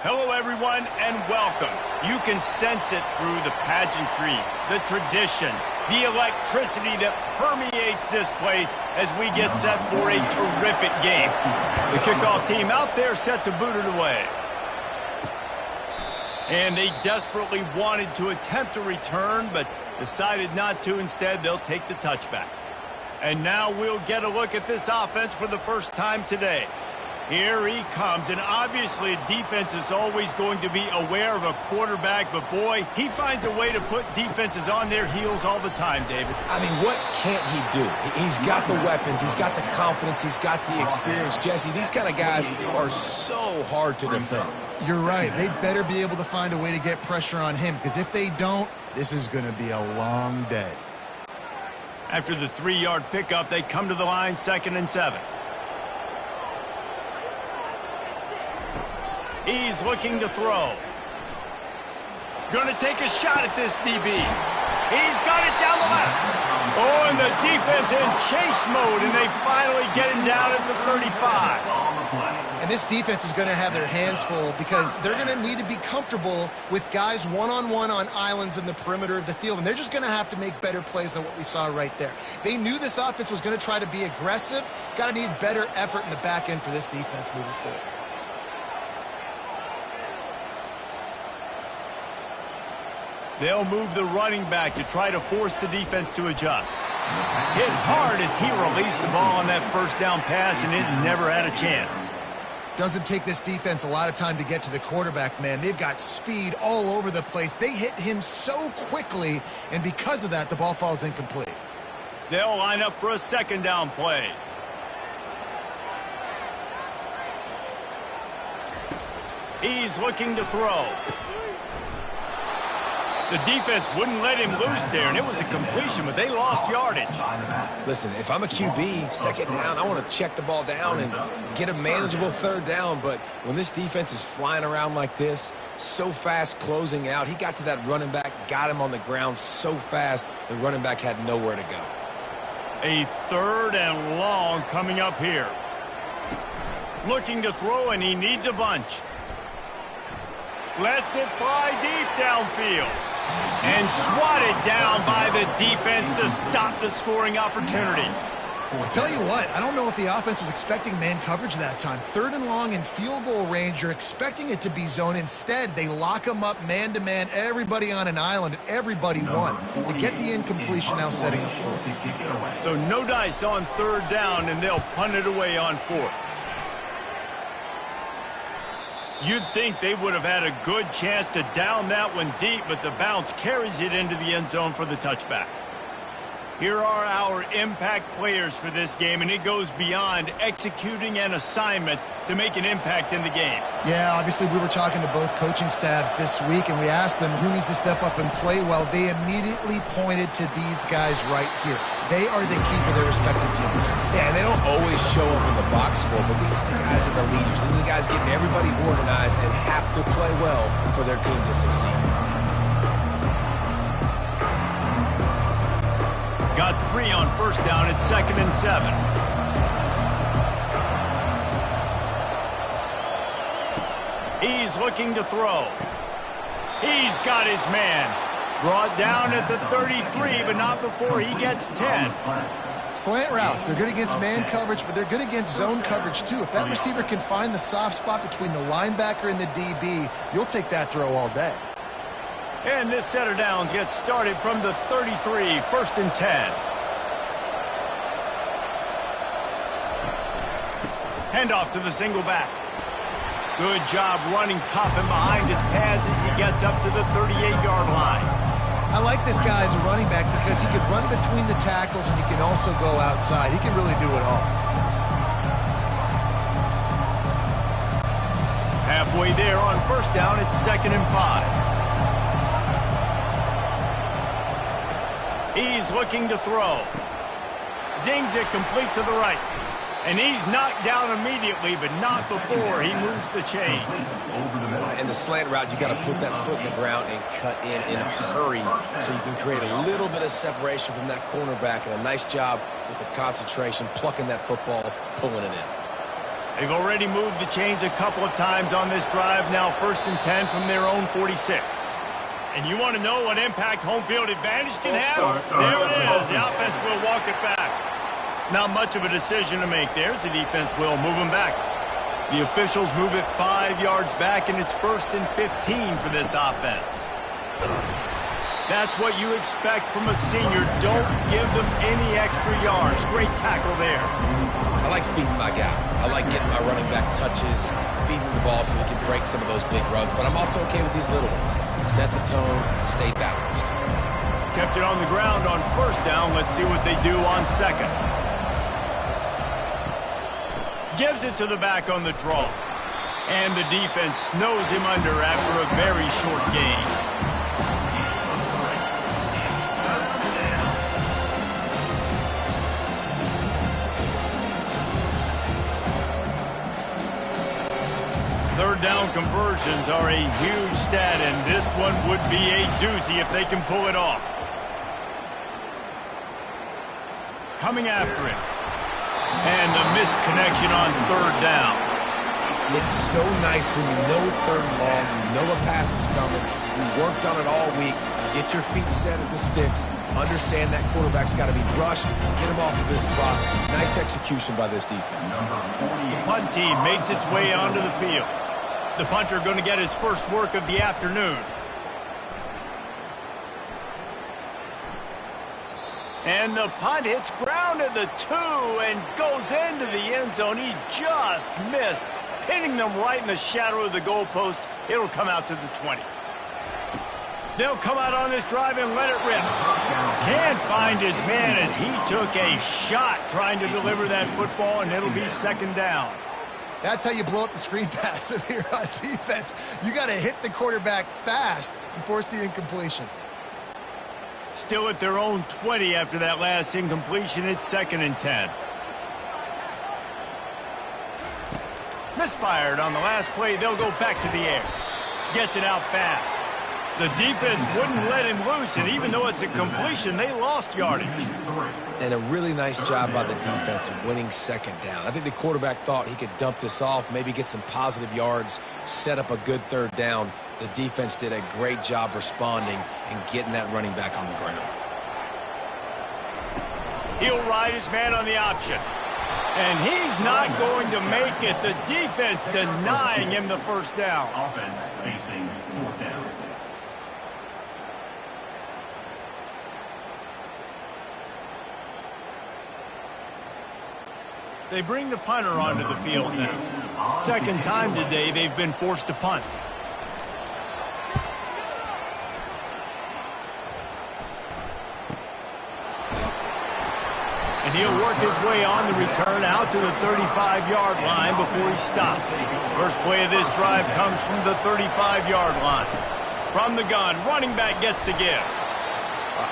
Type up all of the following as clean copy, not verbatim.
Hello, everyone, and welcome. You can sense it through the pageantry, the tradition, the electricity that permeates this place as we get set for a terrific game. The kickoff team out there set to boot it away. And they desperately wanted to attempt a return, but decided not to. Instead, they'll take the touchback. And now we'll get a look at this offense for the first time today. Here he comes, and obviously defense is always going to be aware of a quarterback, but boy, he finds a way to put defenses on their heels all the time, David. I mean, what can't he do? He's got the weapons, he's got the confidence, he's got the experience. Jesse, these kind of guys are so hard to defend. You're right. They better be able to find a way to get pressure on him, because if they don't, this is going to be a long day. After the 3-yard pickup, they come to the line, 2nd and 7. He's looking to throw. Going to take a shot at this DB. He's got it down the left. Oh, and the defense in chase mode, and they finally get him down at the 35. And this defense is going to have their hands full because they're going to need to be comfortable with guys one-on-one on islands in the perimeter of the field, and they're just going to have to make better plays than what we saw right there. They knew this offense was going to try to be aggressive. Got to need better effort in the back end for this defense moving forward. They'll move the running back to try to force the defense to adjust. Hit hard as he released the ball on that first down pass, and it never had a chance. Doesn't take this defense a lot of time to get to the quarterback, man. They've got speed all over the place. They hit him so quickly, and because of that, the ball falls incomplete. They'll line up for a 2nd down play. He's looking to throw. The defense wouldn't let him loose there, and it was a completion, but they lost yardage. Listen, if I'm a QB, 2nd down, I want to check the ball down and get a manageable 3rd down. But when this defense is flying around like this, so fast closing out, he got to that running back, got him on the ground so fast, the running back had nowhere to go. A 3rd and long coming up here. Looking to throw, and he needs a bunch. Lets it fly deep downfield. And swatted down by the defense to stop the scoring opportunity. I'll tell you what, I don't know if the offense was expecting man coverage that time. 3rd and long in field goal range, you're expecting it to be zone. Instead, they lock them up man-to-man, everybody on an island, everybody won. They get the incompletion now setting up 4th. So no dice on 3rd down, and they'll punt it away on 4th. You'd think they would have had a good chance to down that one deep, but the bounce carries it into the end zone for the touchback. Here are our impact players for this game, and it goes beyond executing an assignment to make an impact in the game. Yeah, obviously we were talking to both coaching staffs this week, and we asked them who needs to step up and play well. They immediately pointed to these guys right here. They are the key for their respective teams. Yeah, and they don't always show up in the box score, but these are the guys are the leaders. These are the guys getting everybody organized and have to play well for their team to succeed. Got 3 on 1st down at 2nd and 7. He's looking to throw. He's got his man. Brought down at the 33, but not before he gets 10. Slant routes, they're good against man coverage, but they're good against zone coverage too. If that receiver can find the soft spot between the linebacker and the DB, you'll take that throw all day. And this set of downs gets started from the 33, 1st and 10. Handoff to the single back. Good job running tough and behind his pads as he gets up to the 38-yard line. I like this guy as a running back because he can run between the tackles and he can also go outside. He can really do it all. Halfway there on 1st down, it's 2nd and 5. He's looking to throw. Zings it complete to the right. And he's knocked down immediately, but not before he moves the chains. And the slant route, you got to put that foot in the ground and cut in a hurry so you can create a little bit of separation from that cornerback. And a nice job with the concentration, plucking that football, pulling it in. They've already moved the chains a couple of times on this drive. Now 1st and 10 from their own 46. And you want to know what impact home field advantage can have? There it is. The offense will walk it back. Not much of a decision to make. There's the defense will move them back. The officials move it 5 yards back, and it's 1st and 15 for this offense. That's what you expect from a senior. Don't give them any extra yards. Great tackle there. I like feeding my guy. I like getting my running back touches, feeding the ball so he can break some of those big runs. But I'm also okay with these little ones. Set the tone, stay balanced. Kept it on the ground on 1st down. Let's see what they do on 2nd. Gives it to the back on the draw. And the defense snows him under after a very short gain. Third down conversions are a huge stat, and this one would be a doozy if they can pull it off. Coming after it. And the missed connection on 3rd down. It's so nice when you know it's 3rd and long, you know a pass is coming, you worked on it all week, get your feet set at the sticks, understand that quarterback's got to be rushed, get him off of this spot. Nice execution by this defense. The punt team makes its way onto the field. The punter going to get his first work of the afternoon. And the punt hits ground at the 2 and goes into the end zone. He just missed, hitting them right in the shadow of the goalpost. It'll come out to the 20. They'll come out on this drive and let it rip. Can't find his man as he took a shot trying to deliver that football, and it'll be 2nd down. That's how you blow up the screen pass if you're on defense. You got to hit the quarterback fast and force the incompletion. Still at their own 20 after that last incompletion. It's 2nd and 10. Misfired on the last play. They'll go back to the air. Gets it out fast. The defense wouldn't let him loose, and even though it's a completion, they lost yardage. And a really nice job by the defense winning 2nd down. I think the quarterback thought he could dump this off, maybe get some positive yards, set up a good 3rd down. The defense did a great job responding and getting that running back on the ground. He'll ride his man on the option. And he's not going to make it. The defense denying him the 1st down. Offense facing 4th down. They bring the punter onto the field now. 2nd time today they've been forced to punt. And he'll work his way on the return out to the 35-yard line before he stops. First play of this drive comes from the 35-yard line. From the gun, running back gets to give.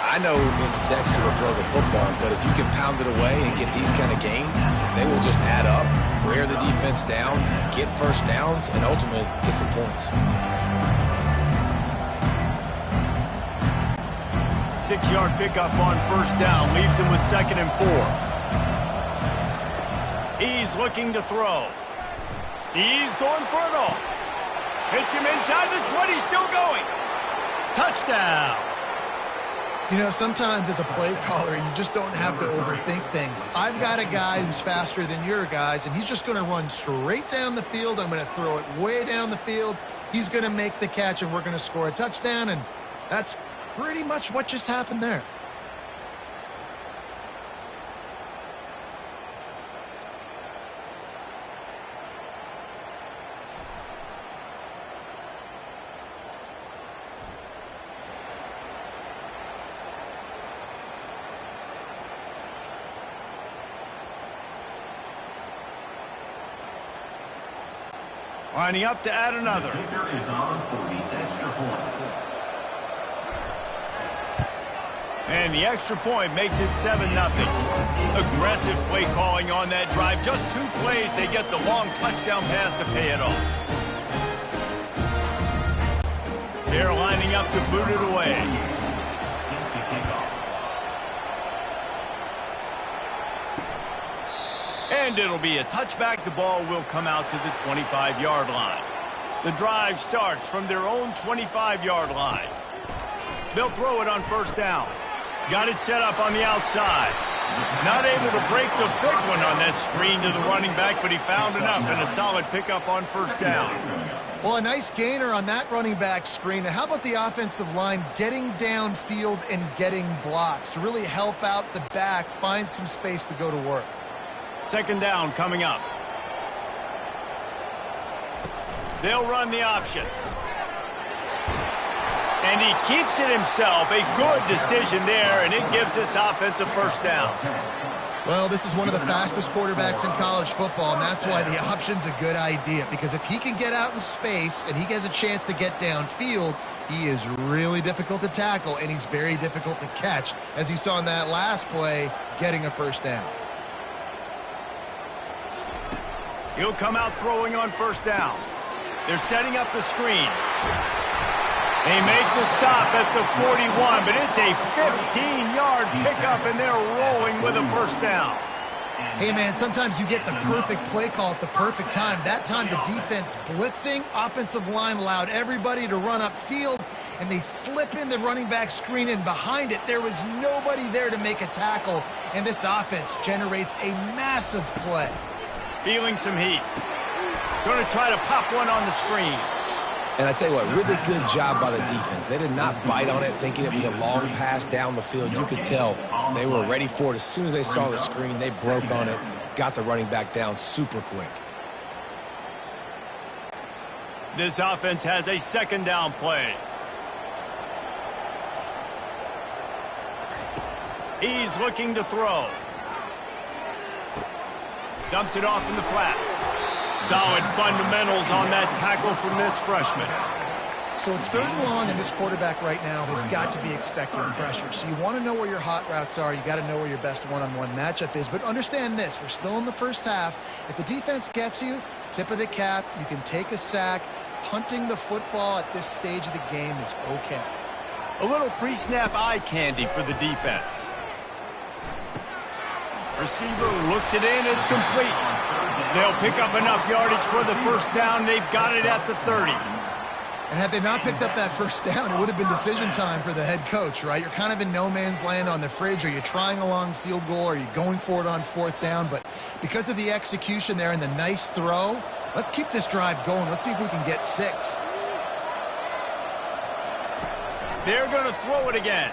I know it's sexy to throw the football, but if you can pound it away and get these kind of gains, they will just add up, wear the defense down, get 1st downs, and ultimately get some points. 6-yard pickup on 1st down, leaves him with 2nd and 4. He's looking to throw. He's going for it all. Hits him inside the 20, still going. Touchdown. You know, sometimes as a play caller, you just don't have to overthink things. I've got a guy who's faster than your guys, and he's just going to run straight down the field. I'm going to throw it way down the field. He's going to make the catch, and we're going to score a touchdown, and that's pretty much what just happened there. Lining up to add another. Kicker is on for the extra point. And the extra point makes it 7-0. Aggressive play calling on that drive. Just 2 plays, they get the long touchdown pass to pay it off. They're lining up to boot it away. Set to kick off. And And it'll be a touchback. The ball will come out to the 25-yard line. The drive starts from their own 25-yard line. They'll throw it on first down. Got it set up on the outside. Not able to break the big one on that screen to the running back, but he found enough and a solid pickup on first down. Well, a nice gainer on that running back screen. Now, how about the offensive line getting downfield and getting blocks to really help out the back, find some space to go to work? Second down coming up. They'll run the option. And he keeps it himself. A good decision there, and it gives this offense a first down. Well, this is one of the fastest quarterbacks in college football, and that's why the option's a good idea. Because if he can get out in space and he has a chance to get downfield, he is really difficult to tackle, and he's very difficult to catch. As you saw in that last play, getting a first down. He'll come out throwing on first down. They're setting up the screen. They make the stop at the 41, but it's a 15-yard pickup, and they're rolling with a first down. Hey, man, sometimes you get the perfect play call at the perfect time. That time the defense blitzing, offensive line allowed everybody to run upfield, and they slip in the running back screen, and behind it there was nobody there to make a tackle, and this offense generates a massive play. Feeling some heat. Going to try to pop one on the screen. And I tell you what, really good job by the defense. They did not bite on it thinking it was a long pass down the field. You could tell they were ready for it. As soon as they saw the screen, they broke on it, got the running back down super quick. This offense has a second down play. He's looking to throw. Dumps it off in the flats. Solid fundamentals on that tackle from this freshman. So it's third and long, and this quarterback right now has got to be expecting pressure. So you want to know where your hot routes are. You got to know where your best one-on-one matchup is. But understand this, we're still in the first half. If the defense gets you, tip of the cap, you can take a sack. Punting the football at this stage of the game is okay. A little pre-snap eye candy for the defense. Receiver looks it in, it's complete. They'll pick up enough yardage for the first down. They've got it at the 30. And had they not picked up that first down, it would have been decision time for the head coach, right? You're kind of in no man's land on the fridge. Are you trying a long field goal? Are you going for it on fourth down? But because of the execution there and the nice throw, let's keep this drive going. Let's see if we can get 6. They're going to throw it again.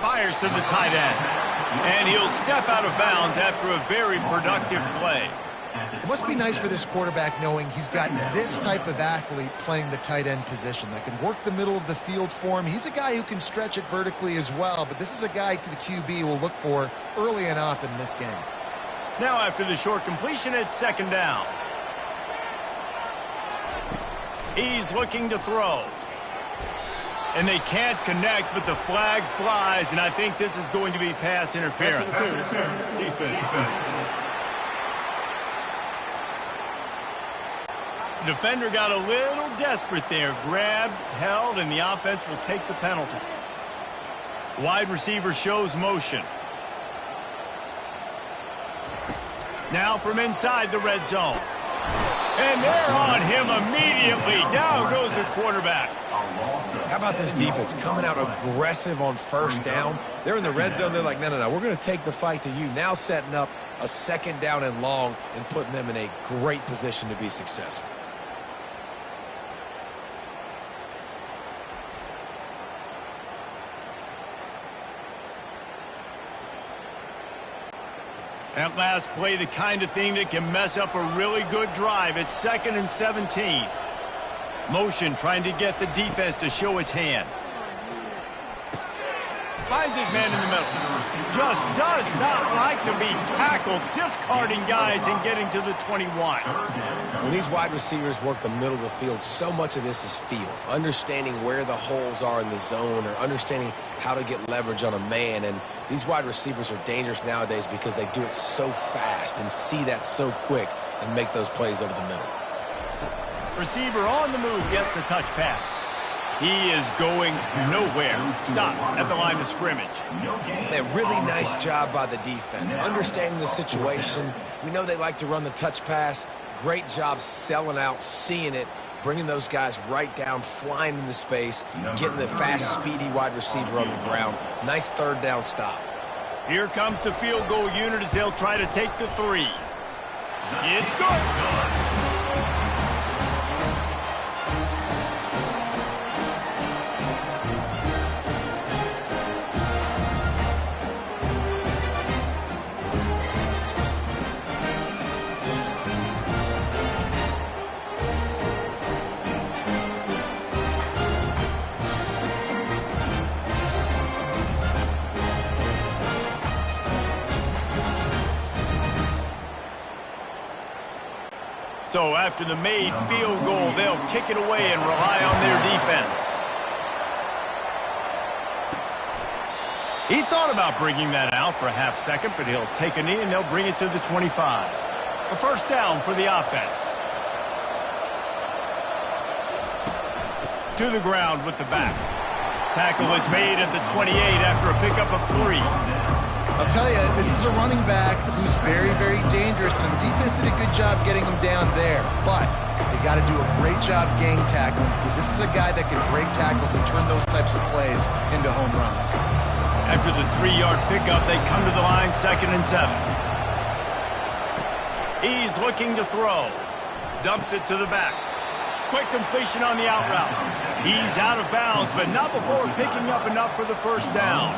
Fires to the tight end. And he'll step out of bounds after a very productive play. It must be nice for this quarterback knowing he's got this type of athlete playing the tight end position that can work the middle of the field for him. He's a guy who can stretch it vertically as well, but this is a guy the QB will look for early and often in this game. Now after the short completion, it's second down. He's looking to throw. And they can't connect, but the flag flies, and I think this is going to be pass interference. The defender got a little desperate there. Grabbed, held, and the offense will take the penalty. Wide receiver shows motion. Now from inside the red zone. And they're on him immediately. Down goes the quarterback. How about this defense coming out aggressive on first down? They're in the red zone. They're like, no, we're going to take the fight to you. Now setting up a second down and long and putting them in a great position to be successful. That last play, the kind of thing that can mess up a really good drive. It's 2nd and 17. Motion trying to get the defense to show its hand. Finds his man in the middle. Just does not like to be tackled, discarding guys and getting to the 21. When these wide receivers work the middle of the field, so much of this is feel. Understanding where the holes are in the zone or understanding how to get leverage on a man. And these wide receivers are dangerous nowadays because they do it so fast and see that so quick and make those plays over the middle. Receiver on the move gets the touch pass. He is going nowhere. Stop at the line of scrimmage. A really nice job by the defense. Understanding the situation. We know they like to run the touch pass. Great job selling out, seeing it, bringing those guys right down, flying into space, getting the fast, speedy wide receiver on the ground. Nice third down stop. Here comes the field goal unit as they'll try to take the 3. It's good. So after the made field goal, they'll kick it away and rely on their defense. He thought about bringing that out for a half second, but he'll take a knee and they'll bring it to the 25. A first down for the offense. To the ground with the back. Tackle is made at the 28 after a pickup of 3. I'll tell you, this is a running back who's very, very dangerous, and the defense did a good job getting him down there. But they got to do a great job gang tackling, because this is a guy that can break tackles and turn those types of plays into home runs. After the 3-yard pickup, they come to the line, 2nd and 7. He's looking to throw. Dumps it to the back. Quick completion on the out route. He's out of bounds, but not before picking up enough for the first down.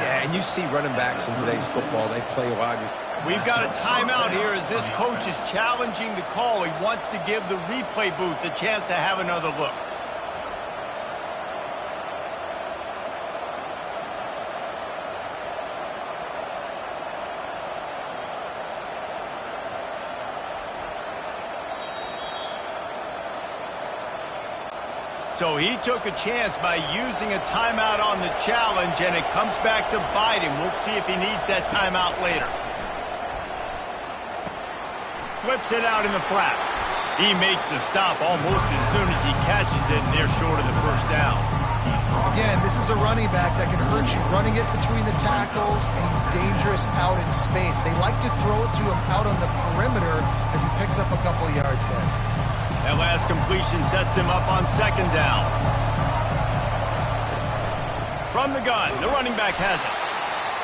Yeah, and you see running backs in today's football, they play wide. We've got a timeout here as this coach is challenging the call. He wants to give the replay booth the chance to have another look. So he took a chance by using a timeout on the challenge, and it comes back to bite him. We'll see if he needs that timeout later. Flips it out in the flat. He makes the stop almost as soon as he catches it, and they're short of the first down. Again, this is a running back that can hurt you running it between the tackles, and he's dangerous out in space. They like to throw it to him out on the perimeter as he picks up a couple yards there. That last completion sets him up on 2nd down. From the gun, the running back has it.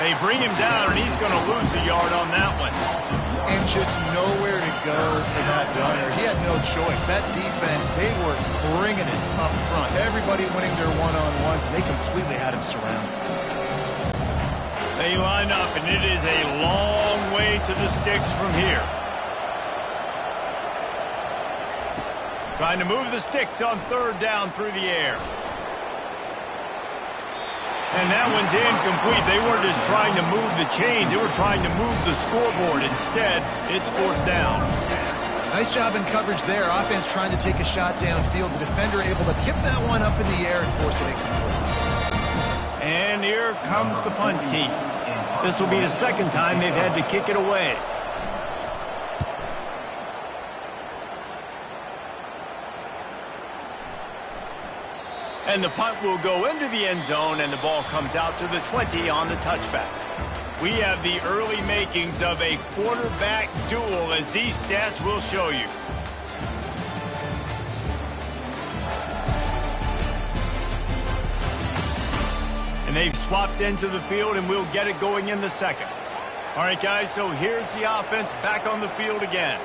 They bring him down, and he's going to lose a yard on that one. And just nowhere to go for that gunner. He had no choice. That defense, they were bringing it up front. Everybody winning their one-on-ones, and they completely had him surrounded. They line up, and it is a long way to the sticks from here. Trying to move the sticks on 3rd down through the air. And that one's incomplete. They weren't just trying to move the chains. They were trying to move the scoreboard. Instead, it's 4th down. Nice job in coverage there. Offense trying to take a shot downfield. The defender able to tip that one up in the air and force it incomplete. And here comes the punt team. This will be the 2nd time they've had to kick it away. And the punt will go into the end zone, and the ball comes out to the 20 on the touchback. We have the early makings of a quarterback duel, as these stats will show you. And they've swapped into the field, and we'll get it going in the 2nd. All right, guys, so here's the offense back on the field again.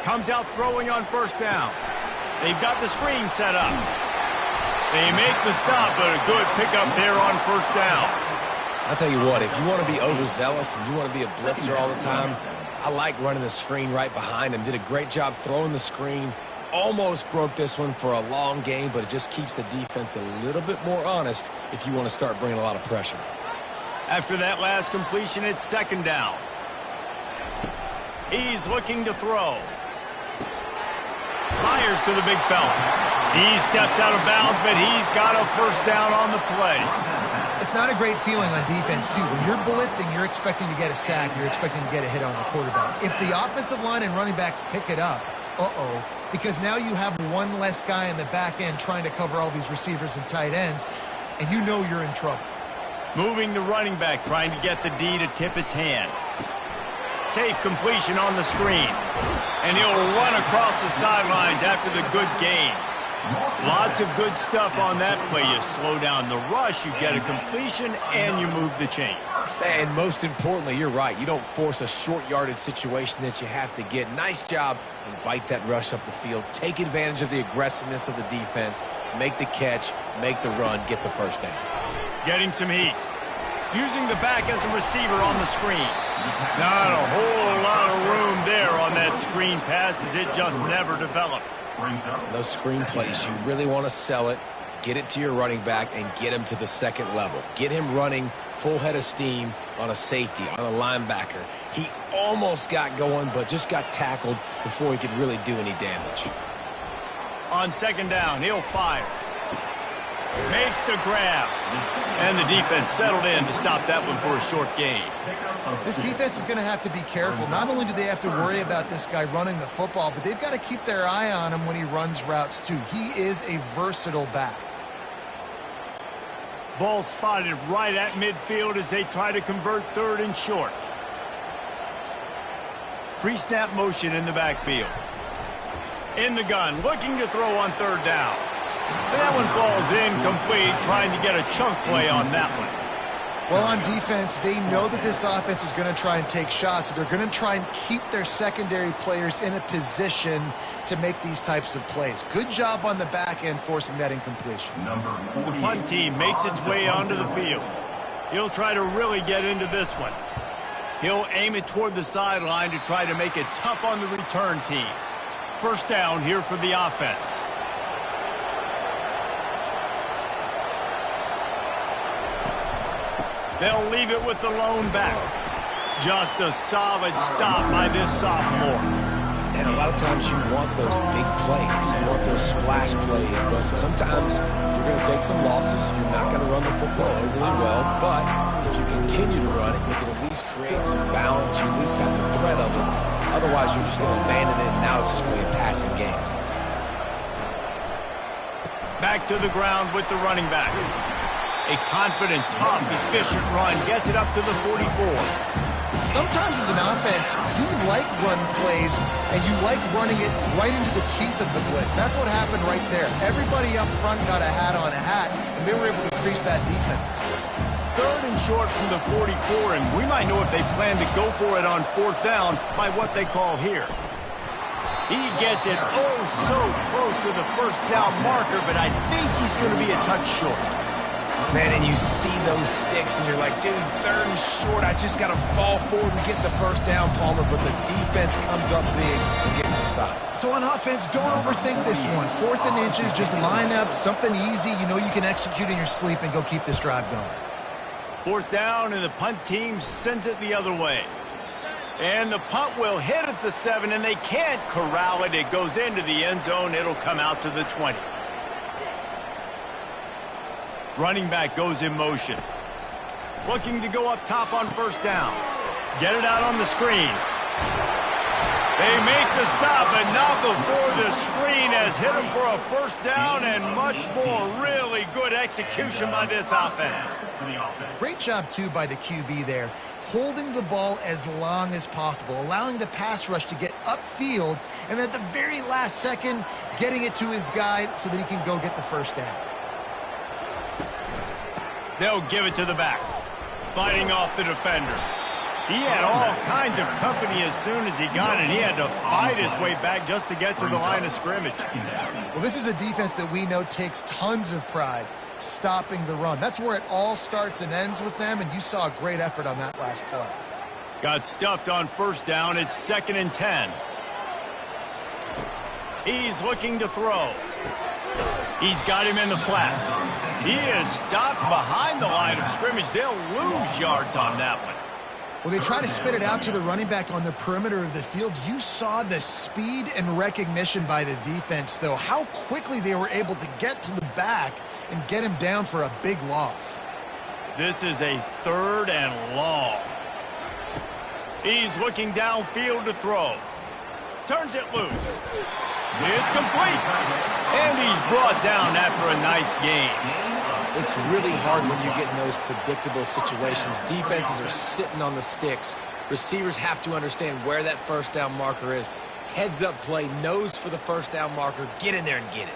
Comes out throwing on 1st down. They've got the screen set up. They make the stop, but a good pickup there on 1st down. I'll tell you what, if you want to be overzealous and you want to be a blitzer all the time, I like running the screen right behind him. Did a great job throwing the screen. Almost broke this one for a long game, but it just keeps the defense a little bit more honest if you want to start bringing a lot of pressure. After that last completion, it's 2nd down. He's looking to throw. Fires to the big fella. He steps out of bounds, but he's got a 1st down on the play. It's not a great feeling on defense, too. When you're blitzing, you're expecting to get a sack. You're expecting to get a hit on the quarterback. If the offensive line and running backs pick it up, because now you have one less guy in the back end trying to cover all these receivers and tight ends, and you know you're in trouble. Moving the running back, trying to get the D to tip its hand. Safe completion on the screen. And he'll run across the sidelines after the good gain. Lots of good stuff on that play. You slow down the rush, you get a completion, and you move the chains. And most importantly, you're right. You don't force a short yardage situation that you have to get. Nice job. Invite that rush up the field. Take advantage of the aggressiveness of the defense. Make the catch, make the run, get the first down. Getting some heat. Using the back as a receiver on the screen. Not a whole lot of room there on that screen pass as it just never developed. Those screen plays, you really want to sell it, get it to your running back, and get him to the second level. Get him running full head of steam on a safety, on a linebacker. He almost got going, but just got tackled before he could really do any damage. On second down, he'll fire. Makes the grab. And the defense settled in to stop that one for a short gain. This defense is going to have to be careful. Not only do they have to worry about this guy running the football, but they've got to keep their eye on him when he runs routes too. He is a versatile back. Ball spotted right at midfield as they try to convert third and short. Pre-snap motion in the backfield. In the gun, looking to throw on third down. But that one falls incomplete, trying to get a chunk play on that one. Well, on defense, they know that this offense is going to try and take shots. So they're going to try and keep their secondary players in a position to make these types of plays. Good job on the back end forcing that incompletion. The punt team makes its way onto the field. He'll try to really get into this one. He'll aim it toward the sideline to try to make it tough on the return team. First down here for the offense. They'll leave it with the lone back. Just a solid stop by this sophomore. And a lot of times you want those big plays. You want those splash plays. But sometimes you're going to take some losses. You're not going to run the football overly well. But if you continue to run it, you can at least create some balance. You at least have the threat of it. Otherwise, you're just going to abandon it. And now it's just going to be a passing game. Back to the ground with the running back. A confident, tough, efficient run gets it up to the 44. Sometimes as an offense, you like run plays, and you like running it right into the teeth of the blitz. That's what happened right there. Everybody up front got a hat on a hat, and they were able to crease that defense. Third and short from the 44, and we might know if they plan to go for it on fourth down by what they call here. He gets it oh so close to the first down marker, but I think he's going to be a touch short. Man, and you see those sticks, and you're like, dude, third and short, I just got to fall forward and get the first down, Palmer, but the defense comes up big and gets the stop. So on offense, don't overthink this one. Fourth and inches, just line up, something easy you know you can execute in your sleep and go keep this drive going. Fourth down, and the punt team sends it the other way. And the punt will hit at the 7, and they can't corral it. It goes into the end zone. It'll come out to the 20. Running back goes in motion. Looking to go up top on first down. Get it out on the screen. They make the stop, but not before the screen has hit him for a first down and much more. Really good execution by this offense. Great job, too, by the QB there. Holding the ball as long as possible, allowing the pass rush to get upfield, and at the very last second, getting it to his guy so that he can go get the first down. They'll give it to the back. Fighting off the defender. He had all kinds of company as soon as he got it. He had to fight his way back just to get to the line of scrimmage. Well, this is a defense that we know takes tons of pride stopping the run. That's where it all starts and ends with them, and you saw a great effort on that last play. Got stuffed on first down. It's 2nd and 10. He's looking to throw. He's got him in the flat. He is stopped behind the line of scrimmage. They'll lose yards on that one. Well, they try to spit it out to the running back on the perimeter of the field. You saw the speed and recognition by the defense, though. How quickly they were able to get to the back and get him down for a big loss. This is a 3rd and long. He's looking downfield to throw. Turns it loose. It's complete. And he's brought down after a nice gain. It's really hard when you get in those predictable situations. Defenses are sitting on the sticks. Receivers have to understand where that first down marker is. Heads up play, nose for the first down marker. Get in there and get it.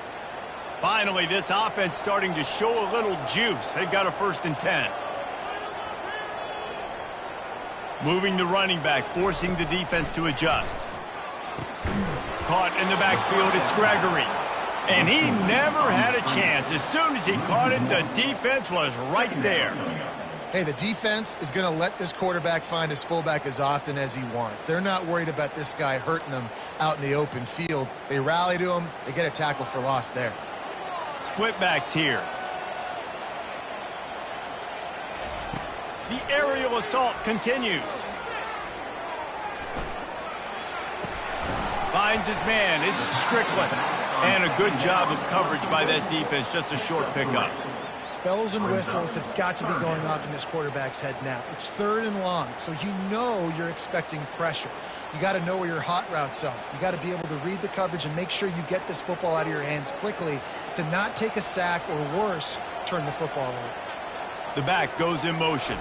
Finally, this offense starting to show a little juice. They've got a 1st and 10. Moving the running back, forcing the defense to adjust. Caught in the backfield, it's Gregory. And he never had a chance. As soon as he caught it, the defense was right there. Hey, the defense is going to let this quarterback find his fullback as often as he wants. They're not worried about this guy hurting them out in the open field. They rally to him. They get a tackle for loss there. Split backs here. The aerial assault continues. Finds his man. It's Strickland. And a good job of coverage by that defense. Just a short pickup. Bells and whistles have got to be going off in this quarterback's head now. It's 3rd and long, so you know you're expecting pressure. You got to know where your hot routes are. You got to be able to read the coverage and make sure you get this football out of your hands quickly to not take a sack or worse, turn the football over. The back goes in motion.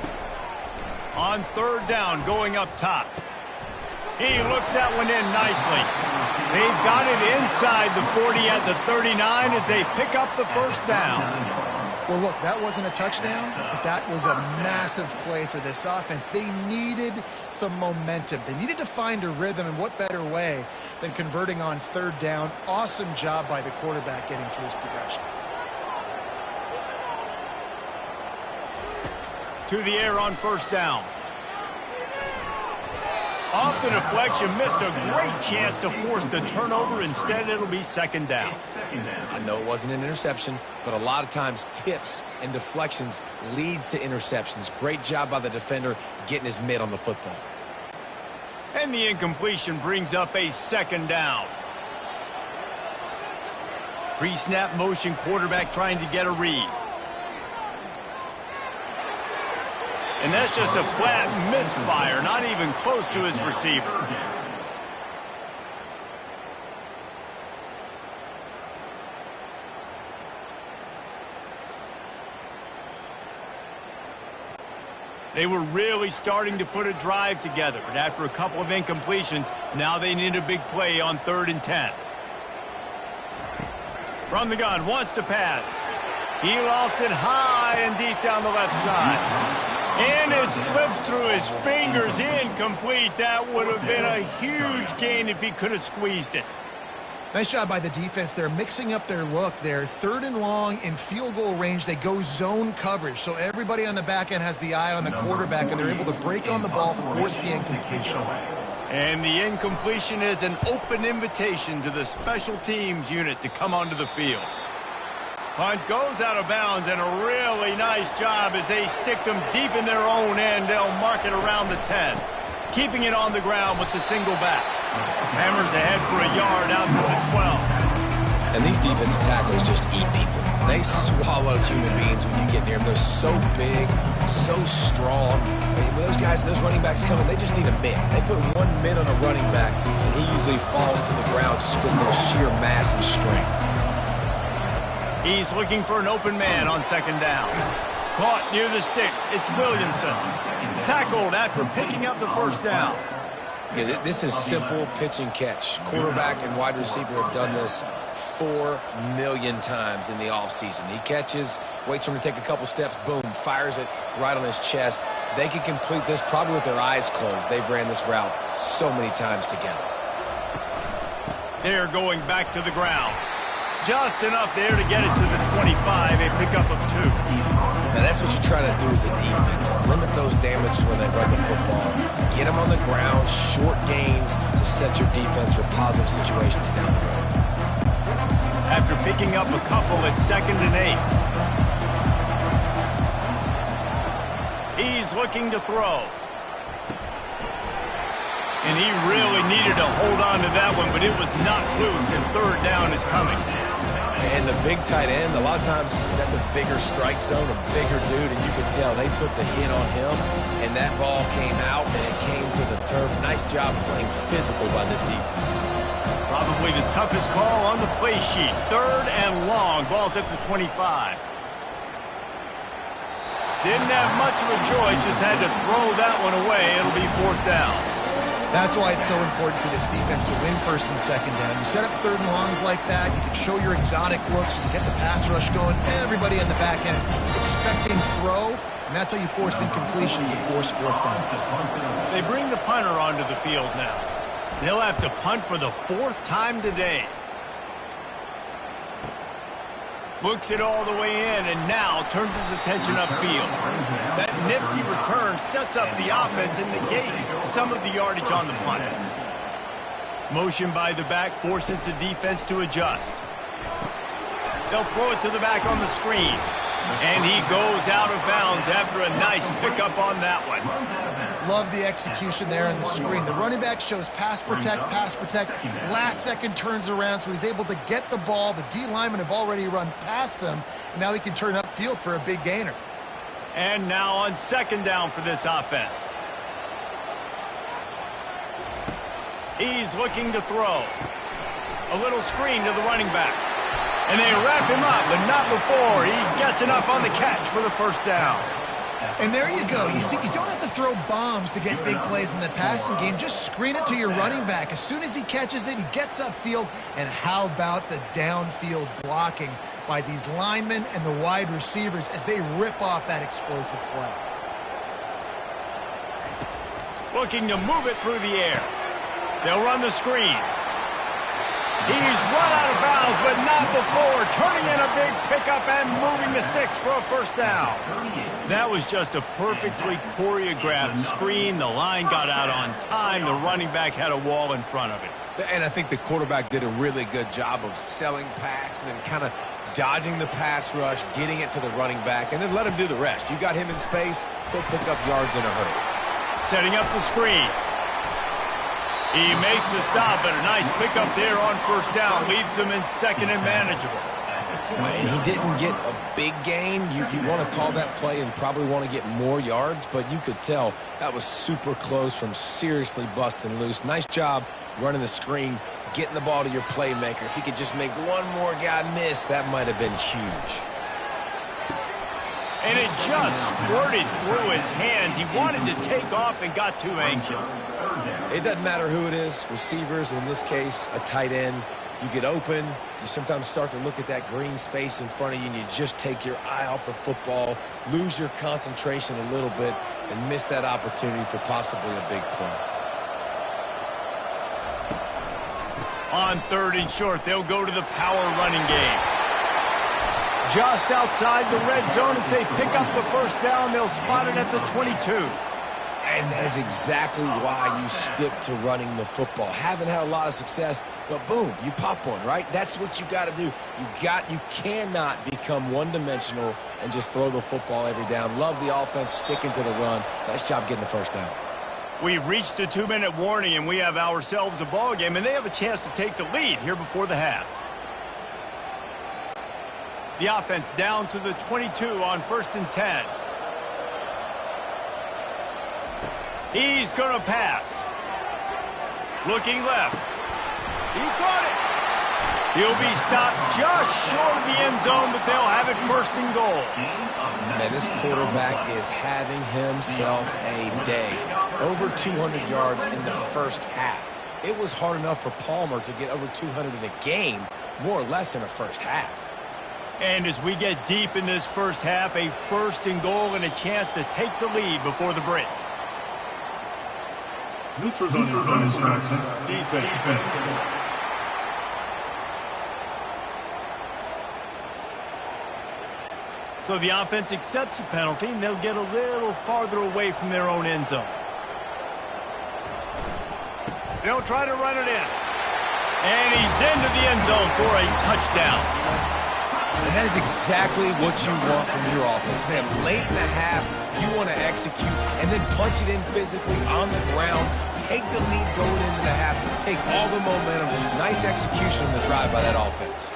On 3rd down, going up top. He looks that one in nicely. They've got it inside the 40 at the 39 as they pick up the 1st down. Well, look, that wasn't a touchdown, but that was a massive play for this offense. They needed some momentum. They needed to find a rhythm, and what better way than converting on 3rd down. Awesome job by the quarterback getting through his progression. To the air on 1st down. Off the deflection, missed a great chance to force the turnover. Instead, it'll be 2nd down. I know it wasn't an interception, but a lot of times tips and deflections leads to interceptions. Great job by the defender getting his mitt on the football. And the incompletion brings up a 2nd down. Pre-snap motion, quarterback trying to get a read. And that's just a flat misfire, not even close to his receiver. They were really starting to put a drive together, but after a couple of incompletions, now they need a big play on 3rd and 10. From the gun, wants to pass. He lofts it high and deep down the left side. And it slips through his fingers, incomplete. That would have been a huge gain if he could have squeezed it. Nice job by the defense. They're mixing up their look there. 3rd and long in field goal range. They go zone coverage. So everybody on the back end has the eye on the quarterback, and they're able to break on the ball, force the incompletion. And the incompletion is an open invitation to the special teams unit to come onto the field. Punt goes out of bounds, and a really nice job as they stick them deep in their own end. They'll mark it around the 10, keeping it on the ground with the single back. Hammers ahead for a yard out to the 12. And these defensive tackles just eat people. They swallow human beings when you get near them. They're so big, so strong. When those guys, those running backs coming, they just need a mitt. They put one mitt on a running back, and he usually falls to the ground just because of their sheer mass and strength. He's looking for an open man on 2nd down. Caught near the sticks. It's Williamson. Tackled after picking up the 1st down. Yeah, this is simple pitch and catch. Quarterback and wide receiver have done this 4 million times in the offseason. He catches, waits for him to take a couple steps, boom, fires it right on his chest. They can complete this probably with their eyes closed. They've ran this route so many times together. They're going back to the ground. Just enough there to get it to the 25, a pickup of 2. Now that's what you try to do as a defense. Limit those damages when they run the football. Get them on the ground, short gains to set your defense for positive situations down the road. After picking up a couple at 2nd and 8. He's looking to throw. And he really needed to hold on to that one, but it was not loose, and 3rd down is coming. And the big tight end, a lot of times that's a bigger strike zone, a bigger dude, and you can tell they put the hit on him, and that ball came out, and it came to the turf. Nice job playing physical by this defense. Probably the toughest call on the play sheet. 3rd and long. Ball's at the 25. Didn't have much of a choice. Just had to throw that one away. It'll be 4th down. That's why it's so important for this defense to win 1st and 2nd down. You set up 3rd and longs like that. You can show your exotic looks. You can get the pass rush going. Everybody in the back end expecting throw. And that's how you force incompletions and force 4th downs. They bring the punter onto the field now. They'll have to punt for the 4th time today. Looks it all the way in and now turns his attention upfield. That nifty return sets up the offense and negates some of the yardage on the punt. Motion by the back forces the defense to adjust. They'll throw it to the back on the screen. And he goes out of bounds after a nice pickup on that one. Love the execution there on the screen. The running back shows pass protect. Last second turns around, so he's able to get the ball. The D linemen have already run past him. And now he can turn upfield for a big gainer. And now on 2nd down for this offense. He's looking to throw. A little screen to the running back. And they wrap him up, but not before he gets enough on the catch for the 1st down. And there you go. You see, you don't have to throw bombs to get big plays in the passing game. Just screen it to your running back. As soon as he catches it, he gets upfield. And how about the downfield blocking by these linemen and the wide receivers as they rip off that explosive play. Looking to move it through the air. They'll run the screen. He's run out of bounds, but not before. Turning in a big pickup and moving the sticks for a 1st down. That was just a perfectly choreographed screen. The line got out on time. The running back had a wall in front of it. And I think the quarterback did a really good job of selling pass and then kind of dodging the pass rush, getting it to the running back, and then let him do the rest. You got him in space, he'll pick up yards in a hurry. Setting up the screen. He makes the stop, but a nice pickup there on 1st down. Leaves them in 2nd and manageable. He didn't get a big gain. You want to call that play and probably want to get more yards, but you could tell that was super close from seriously busting loose. Nice job running the screen, getting the ball to your playmaker. If he could just make one more guy miss, that might have been huge. And it just squirted through his hands. He wanted to take off and got too anxious. It doesn't matter who it is, receivers, in this case, a tight end. You get open, you sometimes start to look at that green space in front of you, and you just take your eye off the football, lose your concentration a little bit, and miss that opportunity for possibly a big play. On 3rd and short, they'll go to the power running game. Just outside the red zone as they pick up the 1st down, they'll spot it at the 22. And that is exactly why you stick to running the football. Haven't had a lot of success, but boom, you pop one, right? That's what you got to do. You cannot become one-dimensional and just throw the football every down. Love the offense, sticking to the run. Nice job getting the 1st down. We've reached the 2-minute warning, and we have ourselves a ball game, and they have a chance to take the lead here before the half. The offense down to the 22 on 1st and 10. He's going to pass. Looking left. He caught it. He'll be stopped just short of the end zone, but they'll have it 1st and goal. Man, this quarterback is having himself a day. Over 200 yards in the 1st half. It was hard enough for Palmer to get over 200 in a game, more or less in a 1st half. And as we get deep in this 1st half, a 1st and goal and a chance to take the lead before the break. Neutrals on defense. So the offense accepts the penalty, and they'll get a little farther away from their own end zone. They'll try to run it in. And he's into the end zone for a touchdown. And that is exactly what you want from your offense, man. Late in the half, you want to execute and then punch it in physically on the ground, take the lead going into the half, take all the momentum. Nice execution on the drive by that offense.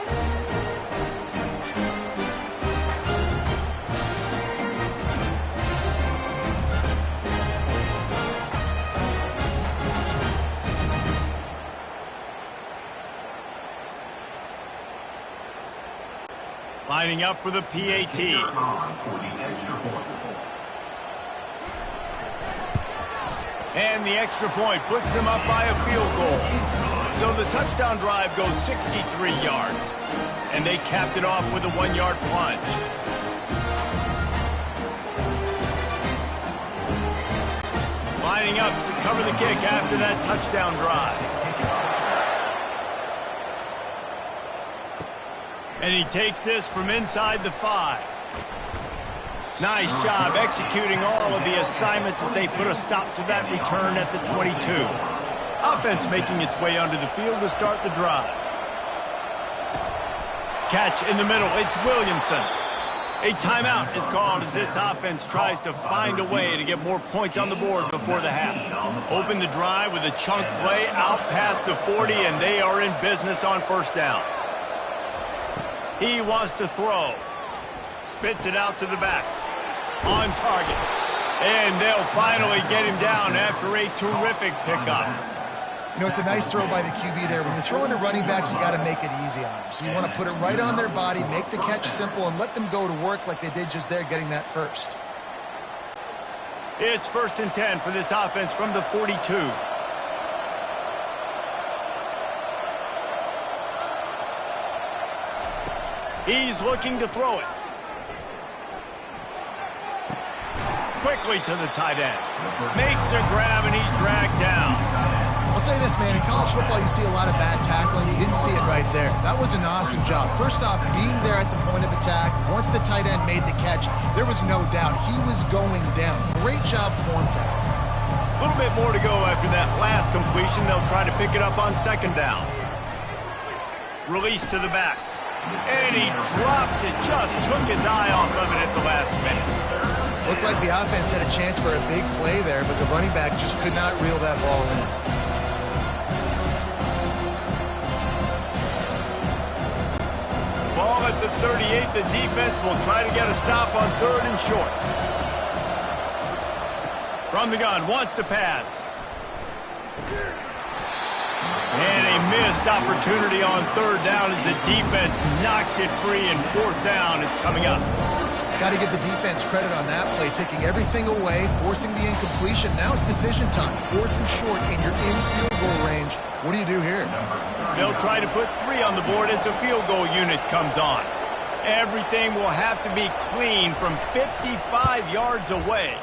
Lining up for the PAT. And the extra point puts them up by a field goal. So the touchdown drive goes 63 yards. And they capped it off with a 1-yard plunge. Lining up to cover the kick after that touchdown drive. And he takes this from inside the 5. Nice job executing all of the assignments as they put a stop to that return at the 22. Offense making its way onto the field to start the drive. Catch in the middle. It's Williamson. A timeout is called as this offense tries to find a way to get more points on the board before the half. Open the drive with a chunk play out past the 40, and they are in business on first down. He wants to throw. Spits it out to the back. On target. And they'll finally get him down after a terrific pickup. You know, it's a nice throw by the QB there. When you're throwing to running backs, you got to make it easy on them. So you want to put it right on their body, make the catch simple, and let them go to work like they did just there, getting that first. It's 1st and 10 for this offense from the 42. He's looking to throw it. Quickly to the tight end. Makes the grab, and he's dragged down. I'll say this, man. In college football, you see a lot of bad tackling. You didn't see it right there. That was an awesome job. First off, being there at the point of attack. Once the tight end made the catch, there was no doubt he was going down. Great job form tackle. A little bit more to go after that last completion. They'll try to pick it up on 2nd down. Release to the back. And he drops it. Just took his eye off of it at the last minute. Looked like the offense had a chance for a big play there, but the running back just could not reel that ball in. Ball at the 38. The defense will try to get a stop on 3rd and short. From the gun, wants to pass. And a missed opportunity on 3rd down as the defense knocks it free, and 4th down is coming up. Got to give the defense credit on that play, taking everything away, forcing the incompletion. Now it's decision time. 4th and short, and you're in field goal range. What do you do here? They'll try to put 3 on the board as the field goal unit comes on. Everything will have to be clean from 55 yards away.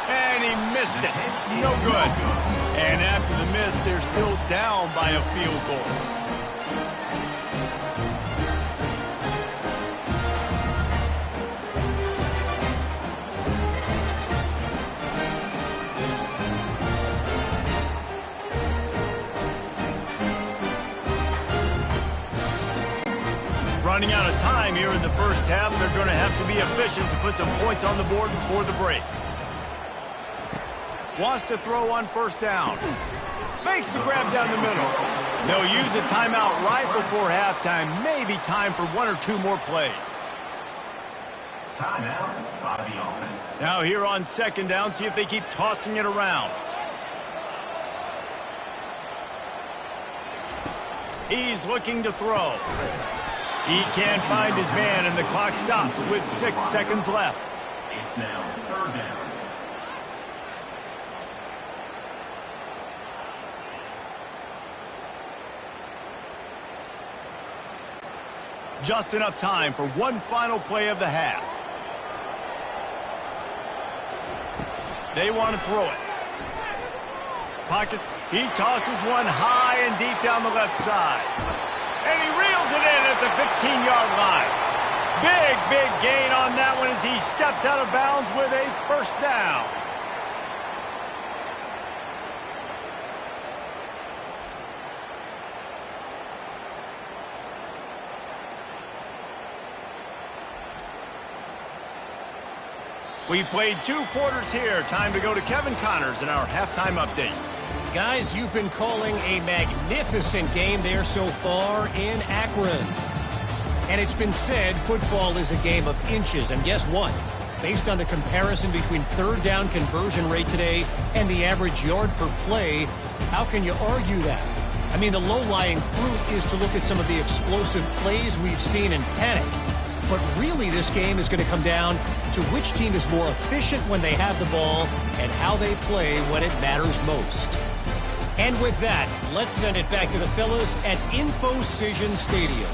And he missed it. No good. And after the miss, they're still down by a field goal. Running out of time here in the first half. They're going to have to be efficient to put some points on the board before the break. Wants to throw on 1st down. Makes the grab down the middle. They'll use a timeout right before halftime. Maybe time for 1 or 2 more plays. Timeout by the offense. Now here on 2nd down, see if they keep tossing it around. He's looking to throw. He can't find his man, and the clock stops with 6 seconds left. It's now 3rd down. Just enough time for one final play of the half. They want to throw it. Pocket. He tosses one high and deep down the left side. And he reels it in at the 15-yard line. Big gain on that one as he steps out of bounds with a 1st down. We played 2 quarters here. Time to go to Kevin Connors in our halftime update. Guys, you've been calling a magnificent game there so far in Akron. And it's been said football is a game of inches. And guess what? Based on the comparison between 3rd down conversion rate today and the average yard per play, how can you argue that? I mean, the low-lying fruit is to look at some of the explosive plays we've seen in panic. but really this game is going to come down to which team is more efficient when they have the ball and how they play when it matters most. And with that, let's send it back to the fellas at InfoCision Stadium.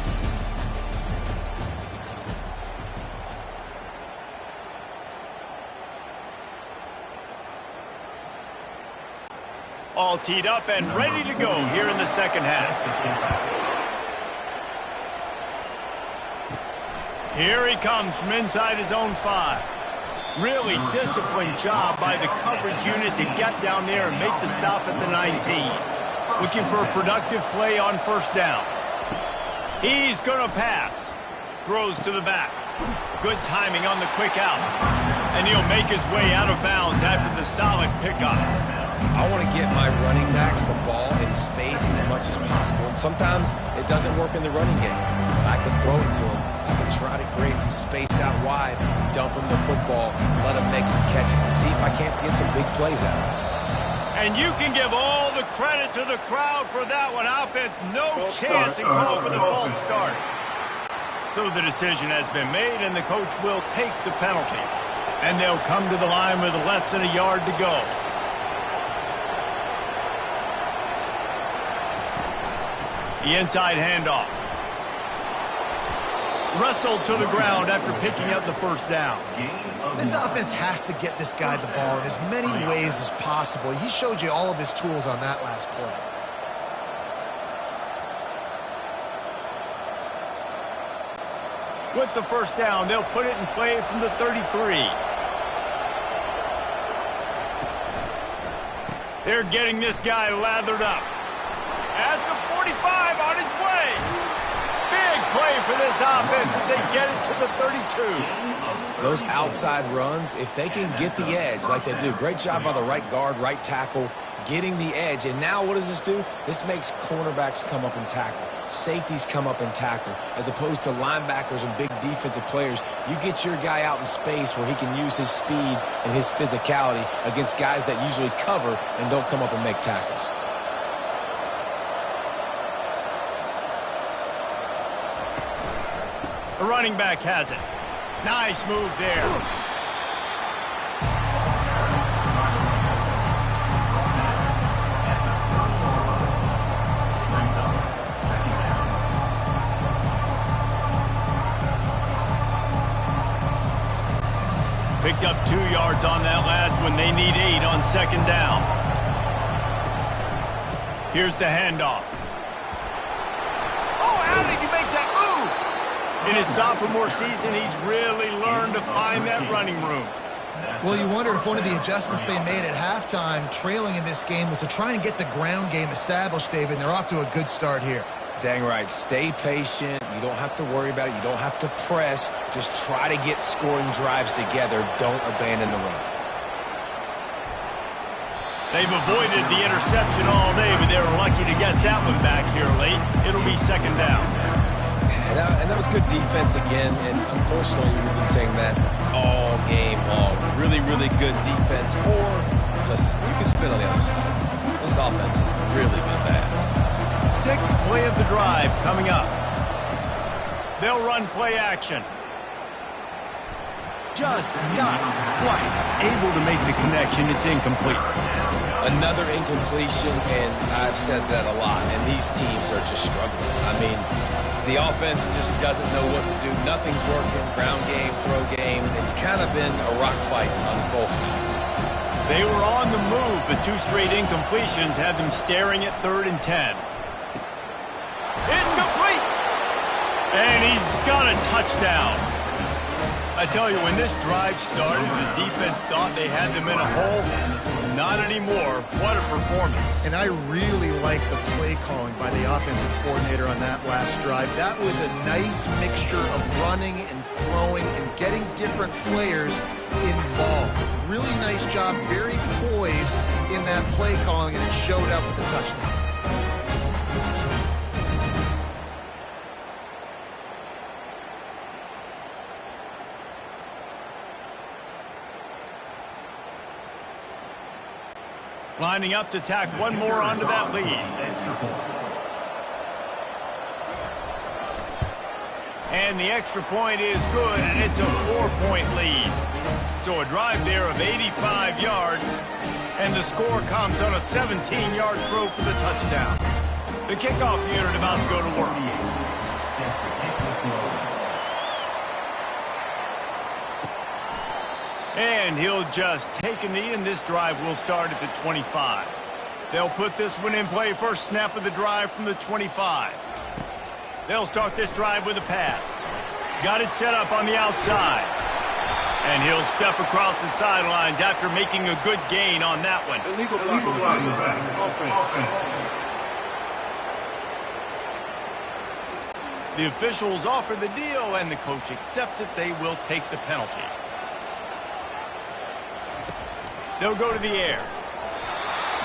All teed up and ready to go here in the second half. Here he comes from inside his own 5. Really disciplined job by the coverage unit to get down there and make the stop at the 19. Looking for a productive play on first down. He's going to pass. Throws to the back. Good timing on the quick out. And he'll make his way out of bounds after the solid pickup. I want to get my running backs the ball in space as much as possible. And sometimes it doesn't work in the running game. I can throw it to them. I can try to create some space out wide, dump them the football, let them make some catches, and see if I can't get some big plays out of them. And you can give all the credit to the crowd for that one. Offense, no chance and call for the false start. So the decision has been made, and the coach will take the penalty. And they'll come to the line with less than a yard to go. The inside handoff. Wrestled to the ground after picking up the first down. This offense has to get this guy the ball in as many ways as possible. He showed you all of his tools on that last play. With the first down, they'll put it in play from the 33. They're getting this guy lathered up. At the 45 on his way. Big play for this offense as they get it to the 32. Those outside runs, if they can get the edge like they do, great job by the right guard, right tackle, getting the edge. And now what does this do? This makes cornerbacks come up and tackle. Safeties come up and tackle. As opposed to linebackers and big defensive players, you get your guy out in space where he can use his speed and his physicality against guys that usually cover and don't come up and make tackles. The running back has it. Nice move there. Picked up 2 yards on that last one. They need 8 on second down. Here's the handoff. Oh, how did you make that move? In his sophomore season, he's really learned to find that running room. Well, you wonder if one of the adjustments they made at halftime, trailing in this game, was to try and get the ground game established, David, and they're off to a good start here. Dang right. Stay patient. You don't have to worry about it. You don't have to press. Just try to get scoring drives together. Don't abandon the run. They've avoided the interception all day, but they were lucky to get that one back here late. It'll be second down. And that was good defense again, and unfortunately we've been saying that all game long. Really, really good defense. Or, listen, you can spin on the other side. This offense has really been bad. 6th play of the drive coming up. They'll run play action. Just not quite able to make the connection. It's incomplete. Another incompletion, and I've said that a lot, and these teams are just struggling. I mean, the offense just doesn't know what to do. Nothing's working. Ground game, throw game. It's kind of been a rock fight on both sides. They were on the move, but 2 straight incompletions had them staring at 3rd and 10. It's complete! And he's got a touchdown. I tell you, when this drive started, the defense thought they had them in a hole. Not anymore. What a performance. And I really like the play calling by the offensive coordinator on that last drive. That was a nice mixture of running and throwing and getting different players involved. Really nice job, very poised in that play calling, and it showed up with a touchdown. Lining up to tack one more onto that lead. And the extra point is good, and it's a 4-point lead. So a drive there of 85 yards, and the score comes on a 17-yard throw for the touchdown. The kickoff unit about to go to work. And he'll just take a knee, and this drive will start at the 25. They'll put this one in play. First snap of the drive from the 25. They'll start this drive with a pass. Got it set up on the outside. And he'll step across the sidelines after making a good gain on that one. Illegal offense. The officials offer the deal, and the coach accepts it. They will take the penalty. They'll go to the air.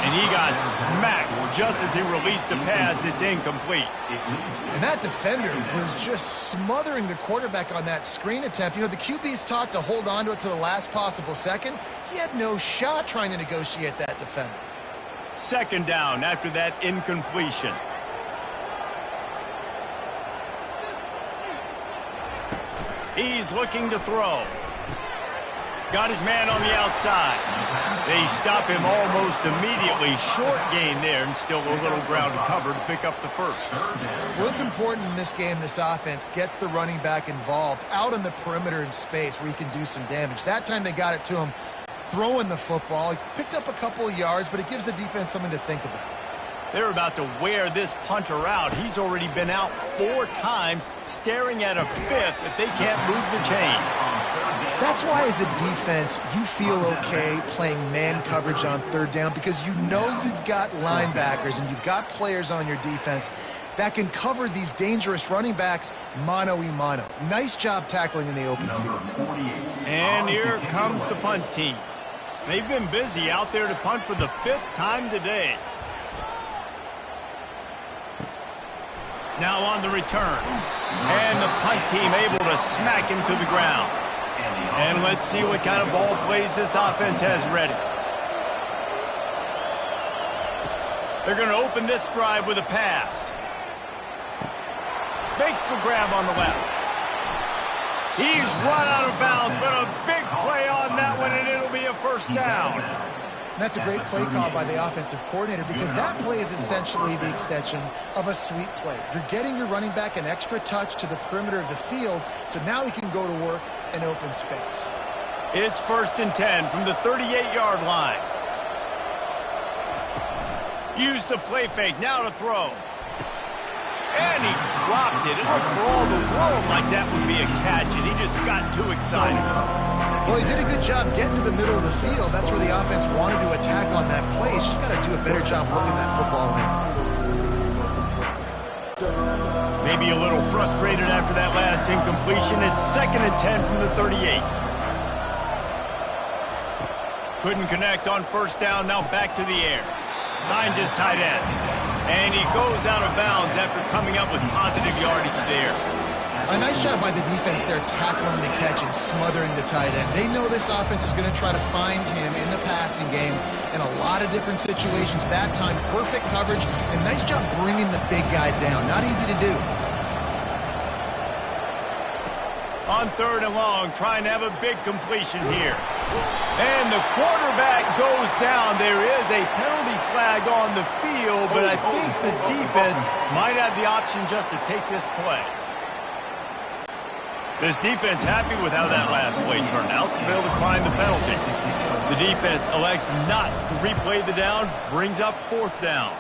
And he got smacked just as he released the pass. It's incomplete. And that defender was just smothering the quarterback on that screen attempt. You know, the QB's taught to hold on to it to the last possible second. He had no shot trying to negotiate that defender. Second down after that incompletion. He's looking to throw. Got his man on the outside. They stop him almost immediately. Short gain there, and still a little ground to cover to pick up the first. Well, it's important in this game this offense gets the running back involved out on the perimeter in space where he can do some damage. That time they got it to him throwing the football. He picked up a couple of yards, but it gives the defense something to think about. They're about to wear this punter out. He's already been out 4 times, staring at a 5th if they can't move the chains. That's why as a defense, you feel okay playing man coverage on third down because you know you've got linebackers and you've got players on your defense that can cover these dangerous running backs mano-a-mano. Nice job tackling in the open field. And here comes the punt team. They've been busy out there to punt for the 5th time today. Now on the return. And the punt team able to smack him to the ground. And let's see what kind of ball plays this offense has ready. They're going to open this drive with a pass. Makes the grab on the left. He's run out of bounds, but a big play on that one, and it'll be a first down. And that's a great play call by the offensive coordinator because that play is essentially the extension of a sweep play. You're getting your running back an extra touch to the perimeter of the field, so now he can go to work in open space. It's 1st and 10 from the 38-yard line. Use the play fake, now to throw. And he dropped it. It looked for all the world like that would be a catch, and he just got too excited. Well, he did a good job getting to the middle of the field. That's where the offense wanted to attack on that play. He's just got to do a better job looking that football in. Maybe a little frustrated after that last incompletion. It's 2nd and 10 from the 38. Couldn't connect on first down. Now back to the air. Finds his tight end. And he goes out of bounds after coming up with positive yardage there. A nice job by the defense there tackling the catch and smothering the tight end. They know this offense is going to try to find him in the passing game in a lot of different situations. That time, perfect coverage and nice job bringing the big guy down. Not easy to do. On 3rd and long, trying to have a big completion here. And the quarterback goes down. There is a penalty flag on the field, but I think the defense might have the option just to take this play. This defense happy with how that last play turned out, so they'll decline the penalty. The defense elects not to replay the down, brings up 4th down.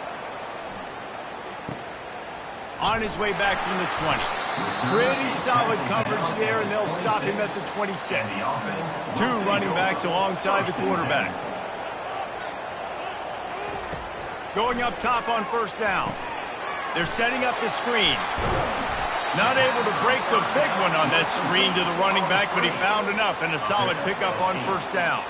On his way back from the 20. Pretty solid coverage there, and they'll stop him at the 26. 2 running backs alongside the quarterback. Going up top on first down. They're setting up the screen. Not able to break the big one on that screen to the running back, but he found enough and a solid pickup on first down.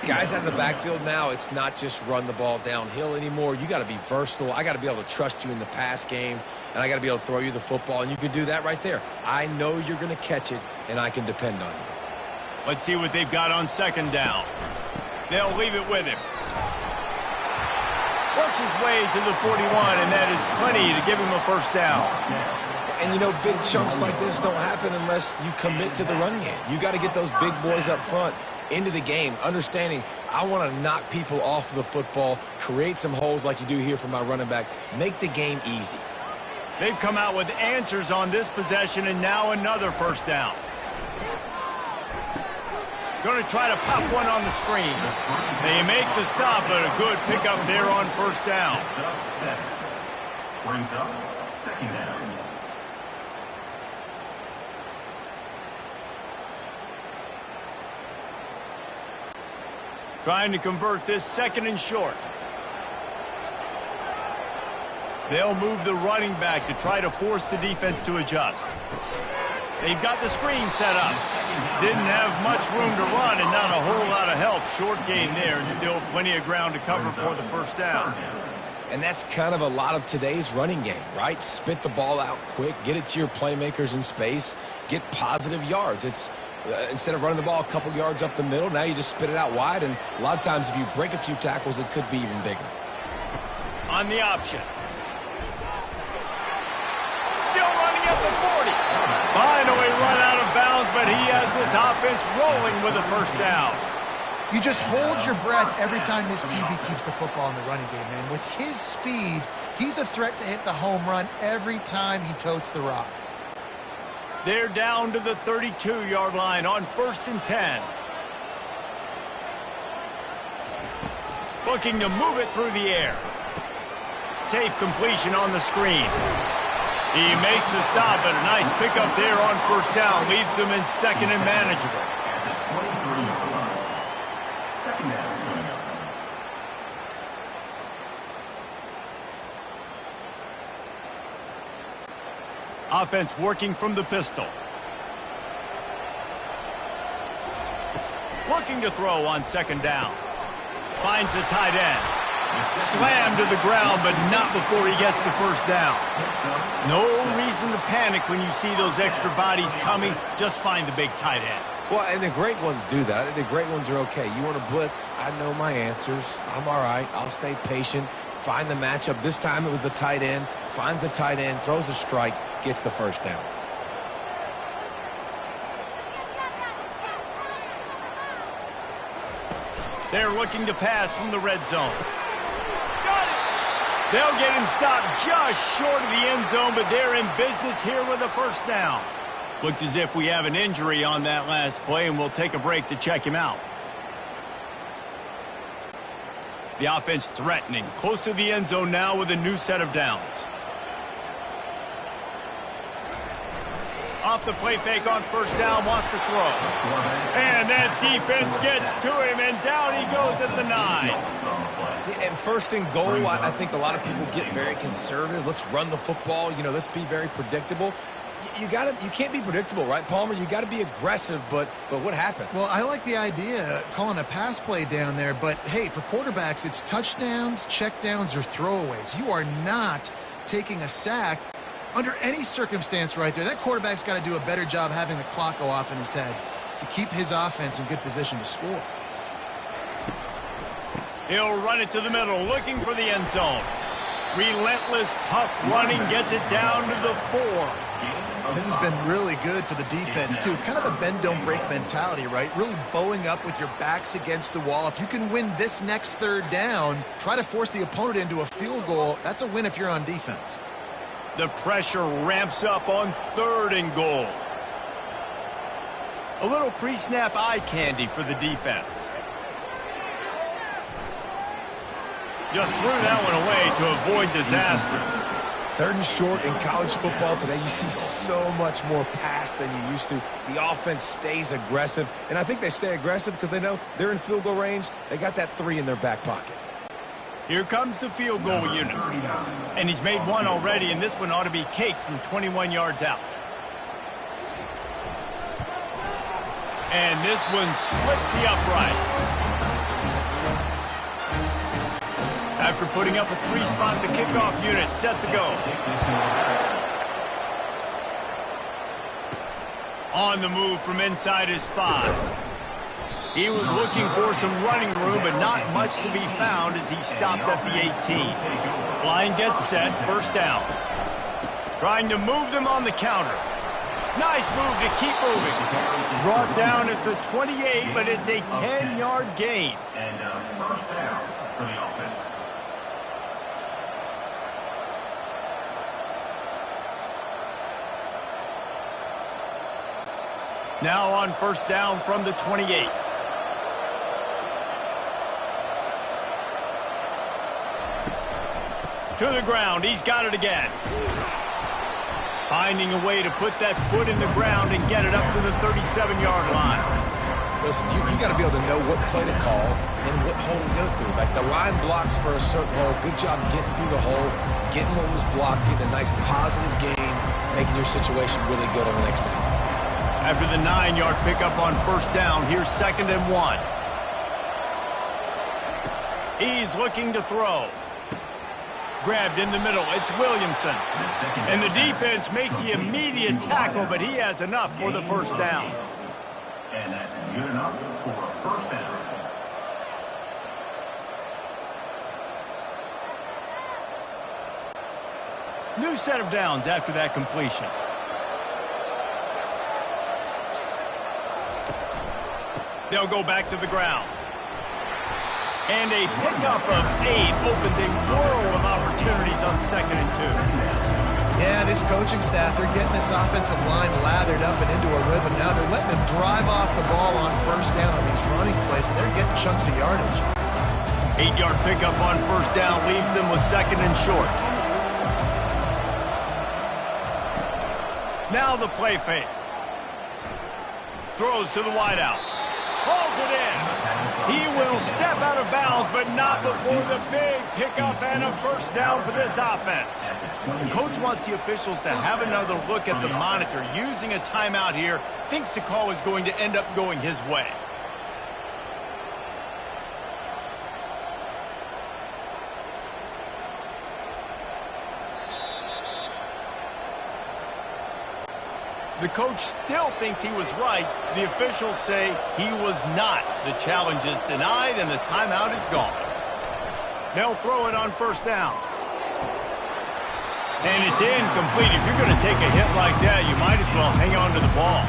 Guys out of the backfield now, it's not just run the ball downhill anymore. You got to be versatile. I got to be able to trust you in the pass game, and I got to be able to throw you the football, and you can do that right there. I know you're going to catch it, and I can depend on you. Let's see what they've got on 2nd down. They'll leave it with him. Works his way to the 41, and that is plenty to give him a first down. And, you know, big chunks like this don't happen unless you commit to the run game. You got to get those big boys up front into the game, understanding I want to knock people off the football, create some holes like you do here for my running back, make the game easy. They've come out with answers on this possession, and now another first down. Going to try to pop one on the screen. They make the stop, but a good pickup there on first down. Brings up second down. Trying to convert this second and short. They'll move the running back to try to force the defense to adjust. They've got the screen set up. Didn't have much room to run and not a whole lot of help. Short gain there and still plenty of ground to cover for the first down. And that's kind of a lot of today's running game, right? Spit the ball out quick, get it to your playmakers in space, get positive yards. It's instead of running the ball a couple yards up the middle, now you just spit it out wide, and a lot of times if you break a few tackles, it could be even bigger. On the option. Still running at the 40. Finally run out of bounds, but he has this offense rolling with a first down. You just hold your breath every time this QB keeps the football in the running game, man. With his speed, he's a threat to hit the home run every time he totes the rock. They're down to the 32-yard line on 1st and 10. Looking to move it through the air. Safe completion on the screen. He makes the stop, but a nice pickup there on first down. Leaves them in second and manageable. At the 23-yard line. Second down. Offense working from the pistol. Looking to throw on second down. Finds the tight end. Slammed to the ground, but not before he gets the first down. No reason to panic when you see those extra bodies coming. Just find the big tight end. Well, and the great ones do that. I think the great ones are okay. You want to blitz, I know my answers. I'm all right. I'll stay patient. Find the matchup. This time it was the tight end. Finds the tight end, throws a strike, gets the first down. They're looking to pass from the red zone. Got it! They'll get him stopped just short of the end zone, but they're in business here with a first down. Looks as if we have an injury on that last play, and we'll take a break to check him out. The offense threatening, close to the end zone now with a new set of downs. Off the play fake on first down, wants to throw. And that defense gets to him, and down he goes at the 9. And first and goal, I think a lot of people get very conservative. Let's run the football. You know, let's be very predictable. You can't be predictable, right, Palmer? You got to be aggressive, but what happened? Well, I like the idea calling a pass play down there, but hey, for quarterbacks, it's touchdowns, checkdowns, or throwaways. You are not taking a sack under any circumstance right there. That quarterback's got to do a better job having the clock go off in his head to keep his offense in good position to score. He'll run it to the middle, looking for the end zone. Relentless, tough running, gets it down to the 4. This has been really good for the defense, too. It's kind of a bend-don't-break mentality, right? Really bowing up with your backs against the wall. If you can win this next third down, try to force the opponent into a field goal. That's a win if you're on defense. The pressure ramps up on 3rd and goal. A little pre-snap eye candy for the defense. Just threw that one away to avoid disaster. 3rd and short in college football today, you see so much more pass than you used to. The offense stays aggressive, and I think they stay aggressive because they know they're in field goal range. They got that 3 in their back pocket. Here comes the field goal unit. And he's made one already, and this one ought to be cake from 21 yards out. And this one splits the uprights. After putting up a 3-spot, the kickoff unit set to go. On the move from inside his 5. He was looking for some running room, but not much to be found as he stopped at the 18. Line gets set, first down. Trying to move them on the counter. Nice move to keep moving. Brought down at the 28, but it's a 10-yard gain. And first down for the offense. Now on first down from the 28. To the ground. He's got it again. Finding a way to put that foot in the ground and get it up to the 37-yard line. Listen, you got to be able to know what play to call and what hole to go through. Like the line blocks for a certain hole. Good job getting through the hole, getting what was blocked, getting a nice positive gain, making your situation really good on the next down. After the 9-yard pickup on first down, here's 2nd and 1. He's looking to throw. Grabbed in the middle. It's Williamson. And the defense makes the immediate tackle, but he has enough for the first down. And that's good enough for a first down. New set of downs after that completion. They'll go back to the ground. And a pickup of 8 opens a world of opportunities on 2nd and 2. Yeah, this coaching staff, they're getting this offensive line lathered up and into a rhythm. Now they're letting them drive off the ball on first down on these running plays, and they're getting chunks of yardage. 8-yard pickup on first down leaves them with 2nd and short. Now the play fake. Throws to the wideout. Hauls it in. He will step out of bounds, but not before the big pickup and a first down for this offense. The coach wants the officials to have another look at the monitor. Using a timeout here, thinks the call is going to end up going his way. The coach still thinks he was right. The officials say he was not. The challenge is denied, and the timeout is gone. They'll throw it on first down. And it's incomplete. If you're going to take a hit like that, you might as well hang on to the ball.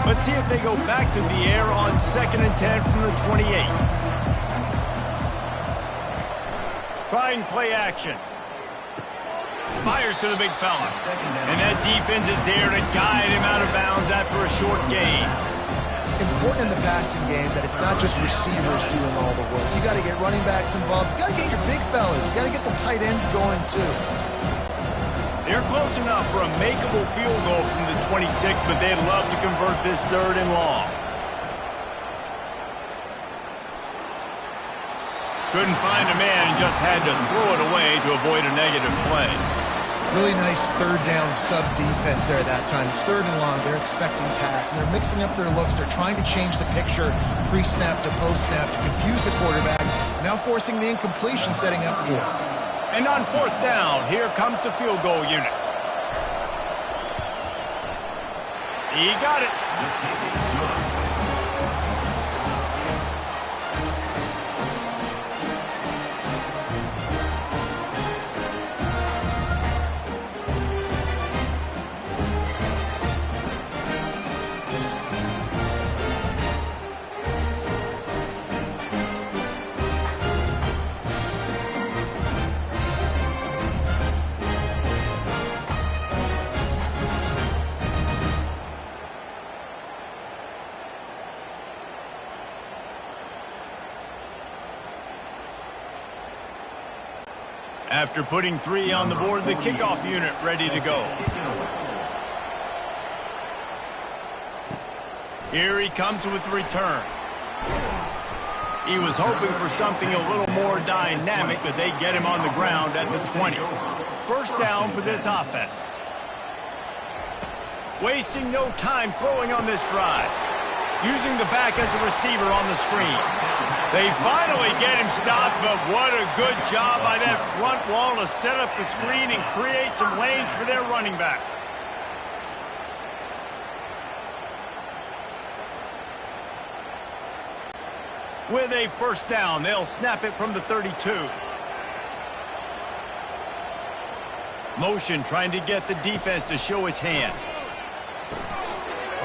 Let's see if they go back to the air on 2nd and 10 from the 28. Trying play action. Fires to the big fella. And that defense is there to guide him out of bounds after a short gain. Important in the passing game that it's not just receivers doing all the work. You got to get running backs involved. You got to get your big fellas. You got to get the tight ends going too. They're close enough for a makeable field goal from the 26, but they'd love to convert this 3rd and long. Couldn't find a man and just had to throw it away to avoid a negative play. Really nice 3rd down sub defense there that time. It's 3rd and long. They're expecting pass, and they're mixing up their looks. They're trying to change the picture pre-snap to post-snap to confuse the quarterback, now forcing the incompletion, setting up 4th. And on 4th down, here comes the field goal unit. He got it. After putting 3 on the board, the kickoff unit ready to go. Here he comes with the return. He was hoping for something a little more dynamic, but they get him on the ground at the 20. First down for this offense. Wasting no time throwing on this drive. Using the back as a receiver on the screen. They finally get him stopped, but what a good job by that front wall to set up the screen and create some lanes for their running back. with a first down. They'll snap it from the 32. Motion trying to get the defense to show its hand.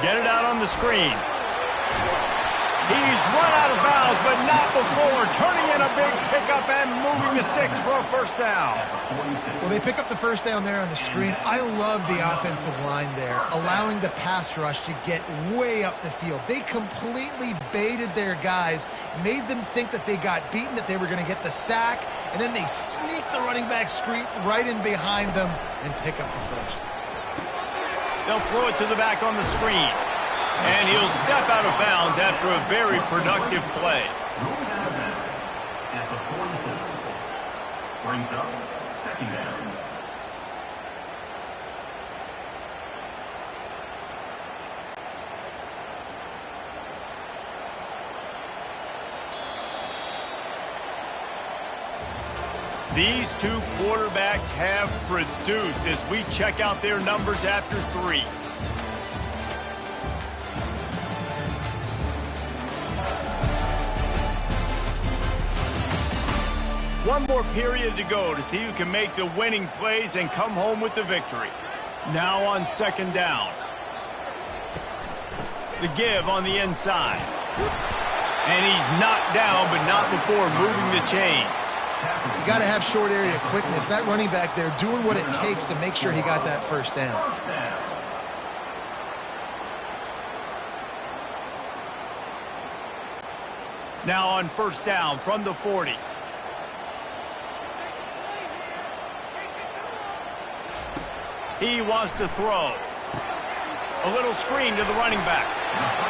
Get it out on the screen. He's run out of bounds, but not before turning in a big pickup and moving the sticks for a first down. Well, they pick up the first down there on the screen. I love the offensive line there, allowing the pass rush to get way up the field. They completely baited their guys, made them think that they got beaten, that they were going to get the sack, and then they sneak the running back screen right in behind them and pick up the first. They'll throw it to the back on the screen. And he'll step out of bounds after a very productive play. Rolling out of bounds at the 44. Brings up second down. These two quarterbacks have produced as we check out their numbers after 3. One more period to go to see who can make the winning plays and come home with the victory. Now on second down. The give on the inside. And he's knocked down, but not before moving the chains. You got to have short area quickness. That running back there doing what it takes to make sure he got that first down. Now on first down from the 40. He wants to throw. A little screen to the running back.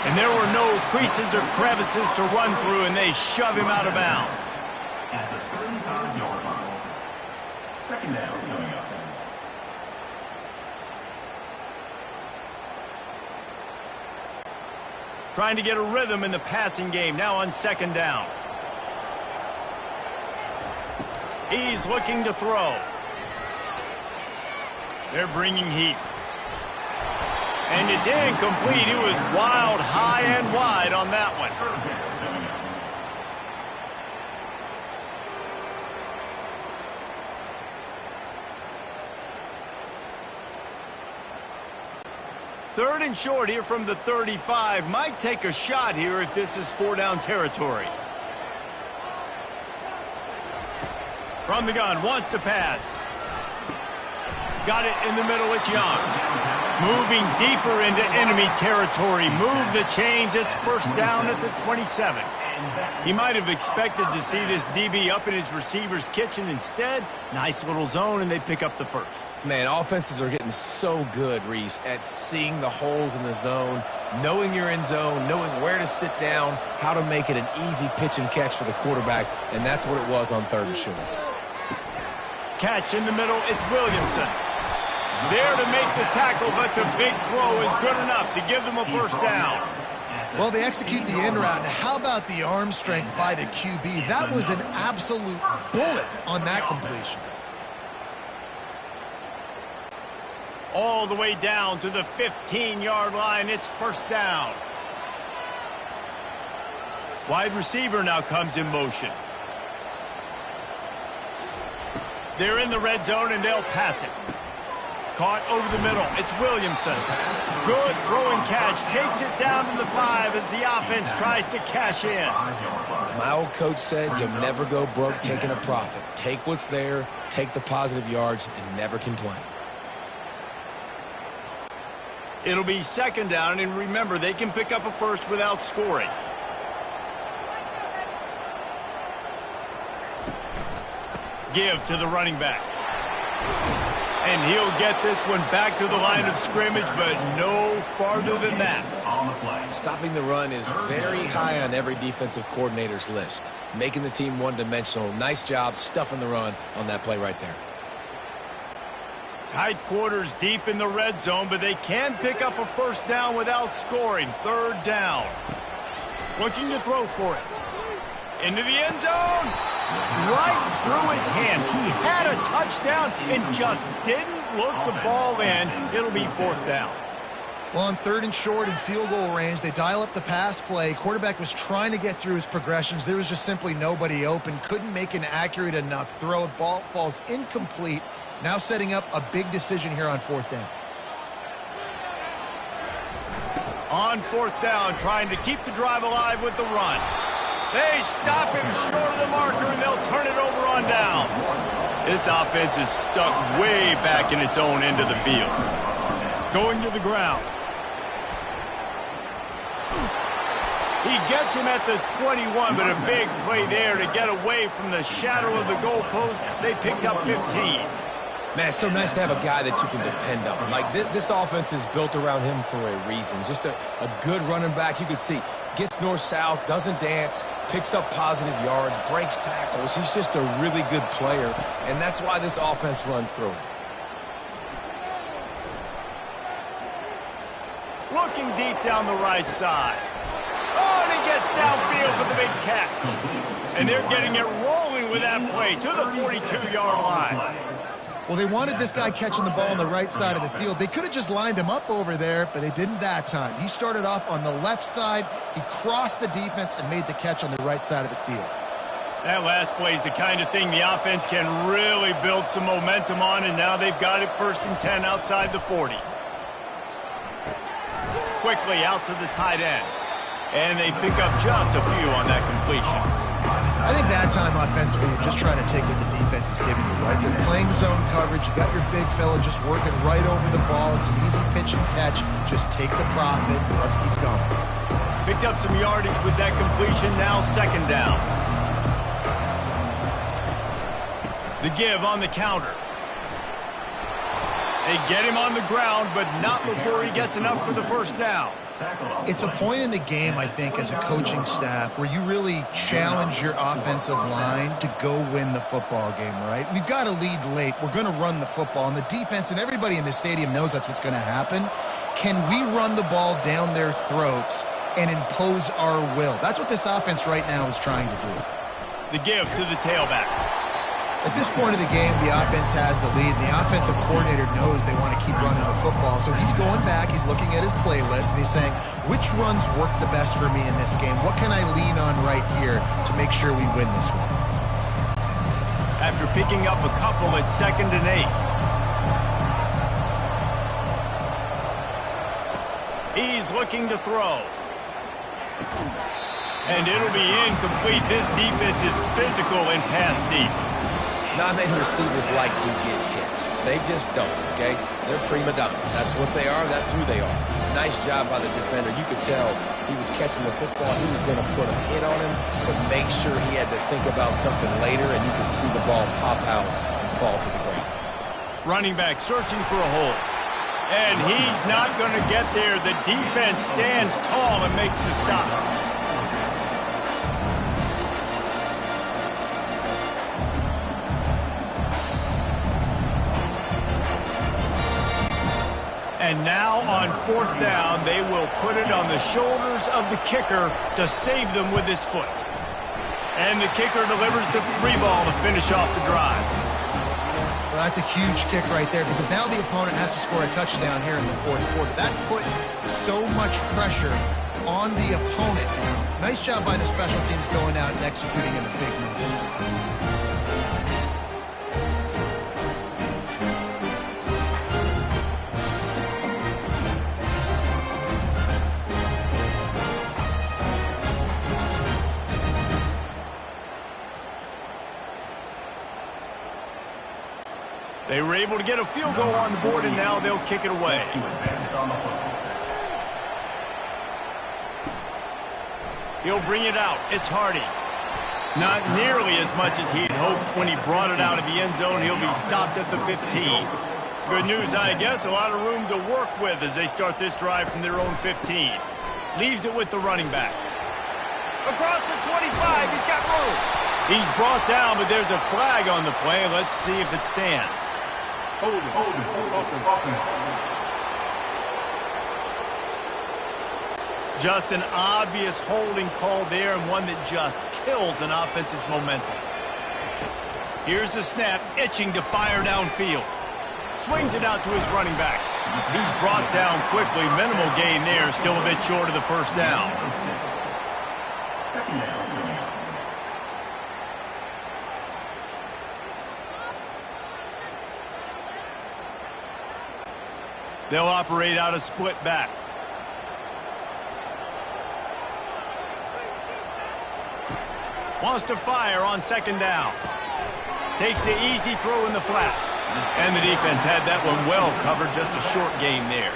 And there were no creases or crevices to run through, and they shove him out of bounds. At the 35-yard line. Second down coming up. Trying to get a rhythm in the passing game now on second down. He's looking to throw. They're bringing heat. And it's incomplete. It was wild, high, and wide on that one. Third and short here from the 35. Might take a shot here if this is 4-down territory. From the gun, wants to pass. Got it in the middle, it's Young. Moving deeper into enemy territory. Move the chains, it's first down at the 27. He might have expected to see this DB up in his receiver's kitchen. Instead, nice little zone, and they pick up the first. Man, offenses are getting so good, Reese, at seeing the holes in the zone, knowing you're in zone, knowing where to sit down, how to make it an easy pitch and catch for the quarterback, and that's what it was on third and short. Catch in the middle, it's Williamson. There to make the tackle, but the big throw is good enough to give them a first down. Well, they execute the end route. Now, how about the arm strength by the QB? That was an absolute bullet on that completion. All the way down to the 15-yard line. It's first down. Wide receiver now comes in motion. They're in the red zone, and they'll pass it. Caught over the middle. It's Williamson. Good throwing catch. Takes it down to the 5 as the offense tries to cash in. My old coach said you'll never go broke taking a profit. Take what's there, take the positive yards, and never complain. It'll be second down, and remember, they can pick up a first without scoring. Give to the running back. And he'll get this one back to the line of scrimmage, but no farther than that. On the play. Stopping the run is very high on every defensive coordinator's list. Making the team one-dimensional. Nice job stuffing the run on that play right there. Tight quarters deep in the red zone, but they can pick up a first down without scoring. Third down. Looking to throw for it. Into the end zone. Right through his hands. He had a touchdown and just didn't look the ball in. It'll be fourth down. Well, on 3rd and short and field goal range, they dial up the pass play. Quarterback was trying to get through his progressions. There was just simply nobody open. Couldn't make an accurate enough throw. Ball falls incomplete. Now setting up a big decision here on 4th down. On 4th down, trying to keep the drive alive with the run. They stop him short of the marker, and they'll turn it over on downs. This offense is stuck way back in its own end of the field. Going to the ground. He gets him at the 21, but a big play there to get away from the shadow of the goalpost. They picked up 15. Man, it's so nice to have a guy that you can depend on. Like, this offense is built around him for a reason. Just a good running back. You can see, gets north-south, doesn't dance, picks up positive yards, breaks tackles. He's just a really good player, and that's why this offense runs through it. Looking deep down the right side. Oh, and he gets downfield for the big catch. And they're getting it rolling with that play to the 42-yard line. Well, they wanted this guy catching the ball on the right side of the field. They could have just lined him up over there, but they didn't that time. He started off on the left side. He crossed the defense and made the catch on the right side of the field. That last play is the kind of thing the offense can really build some momentum on, and now they've got it 1st and 10 outside the 40. Quickly out to the tight end. And they pick up just a few on that completion. I think that time offensively, you're just trying to take what the defense is giving you, right? They're playing zone coverage. You got your big fella just working right over the ball. It's an easy pitch and catch. Just take the profit. Let's keep going. Picked up some yardage with that completion. Now 2nd down. The give on the counter. They get him on the ground, but not before he gets enough for the 1st down. It's a point in the game, I think, as a coaching staff where you really challenge your offensive line to go win the football game, right? We've got to lead late. We're going to run the football, and the defense and everybody in the stadium knows that's what's going to happen. Can we run the ball down their throats and impose our will? That's what this offense right now is trying to do. The give to the tailback. At this point of the game, the offense has the lead, and the offensive coordinator knows they want to keep running the football. So he's going back, he's looking at his playlist, and he's saying, which runs work the best for me in this game? What can I lean on right here to make sure we win this one? After picking up a couple at 2nd and 8. He's looking to throw. And it'll be incomplete. This defense is physical and pass deep. Not many receivers like to get hit. They just don't, okay? They're prima donnas. That's what they are. That's who they are. Nice job by the defender. You could tell he was catching the football. He was going to put a hit on him to make sure he had to think about something later, and you could see the ball pop out and fall to the ground. Running back searching for a hole. And he's not going to get there. The defense stands tall and makes the stop. And now on 4th down, they will put it on the shoulders of the kicker to save them with his foot. And the kicker delivers the 3 ball to finish off the drive. Well, that's a huge kick right there because now the opponent has to score a touchdown here in the 4th quarter. That put so much pressure on the opponent. Nice job by the special teams going out and executing in a big move. They were able to get a field goal on the board, and now they'll kick it away. He'll bring it out. It's Hardy. Not nearly as much as he'd hoped when he brought it out of the end zone. He'll be stopped at the 15. Good news, I guess. A lot of room to work with as they start this drive from their own 15. Leaves it with the running back. Across the 25. He's got room. He's brought down, but there's a flag on the play. Let's see if it stands. Hold it. Just an obvious holding call there, and one that just kills an offense's momentum. Here's the snap, itching to fire downfield. Swings it out to his running back. He's brought down quickly. Minimal gain there. Still a bit short of the first down. Second down. They'll operate out of split backs. Wants to fire on second down. Takes the easy throw in the flat. And the defense had that one well covered, just a short game there.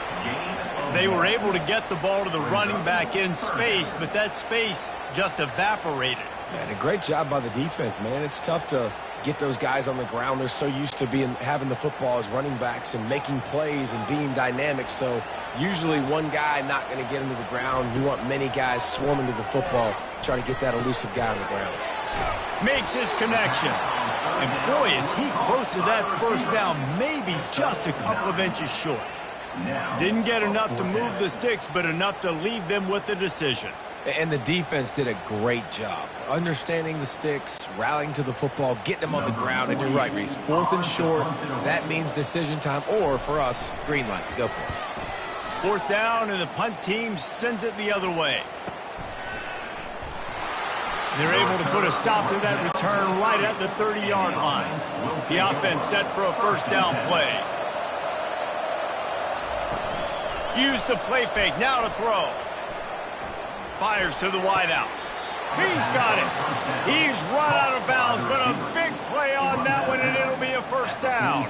They were able to get the ball to the running back in space, but that space just evaporated. Yeah, and a great job by the defense, man. It's tough to get those guys on the ground. They're so used to having the football as running backs and making plays and being dynamic. So usually one guy not going to get into the ground. You want many guys swarming to the football, trying to get that elusive guy on the ground. Makes his connection. And boy, is he close to that first down, maybe just a couple of inches short. Didn't get enough to move the sticks, but enough to leave them with the decision. And the defense did a great job understanding the sticks, rallying to the football, getting them on the ground. And you're right, Reese, 4th and short, that means decision time, or for us, green light. Go for it. 4th down, and the punt team sends it the other way. They're able to put a stop to that return right at the 30-yard line. The offense set for a first down play. Use the play fake, now to throw. Fires to the wideout. He's got it. He's run out of bounds, but a big play on that one, and it'll be a first down.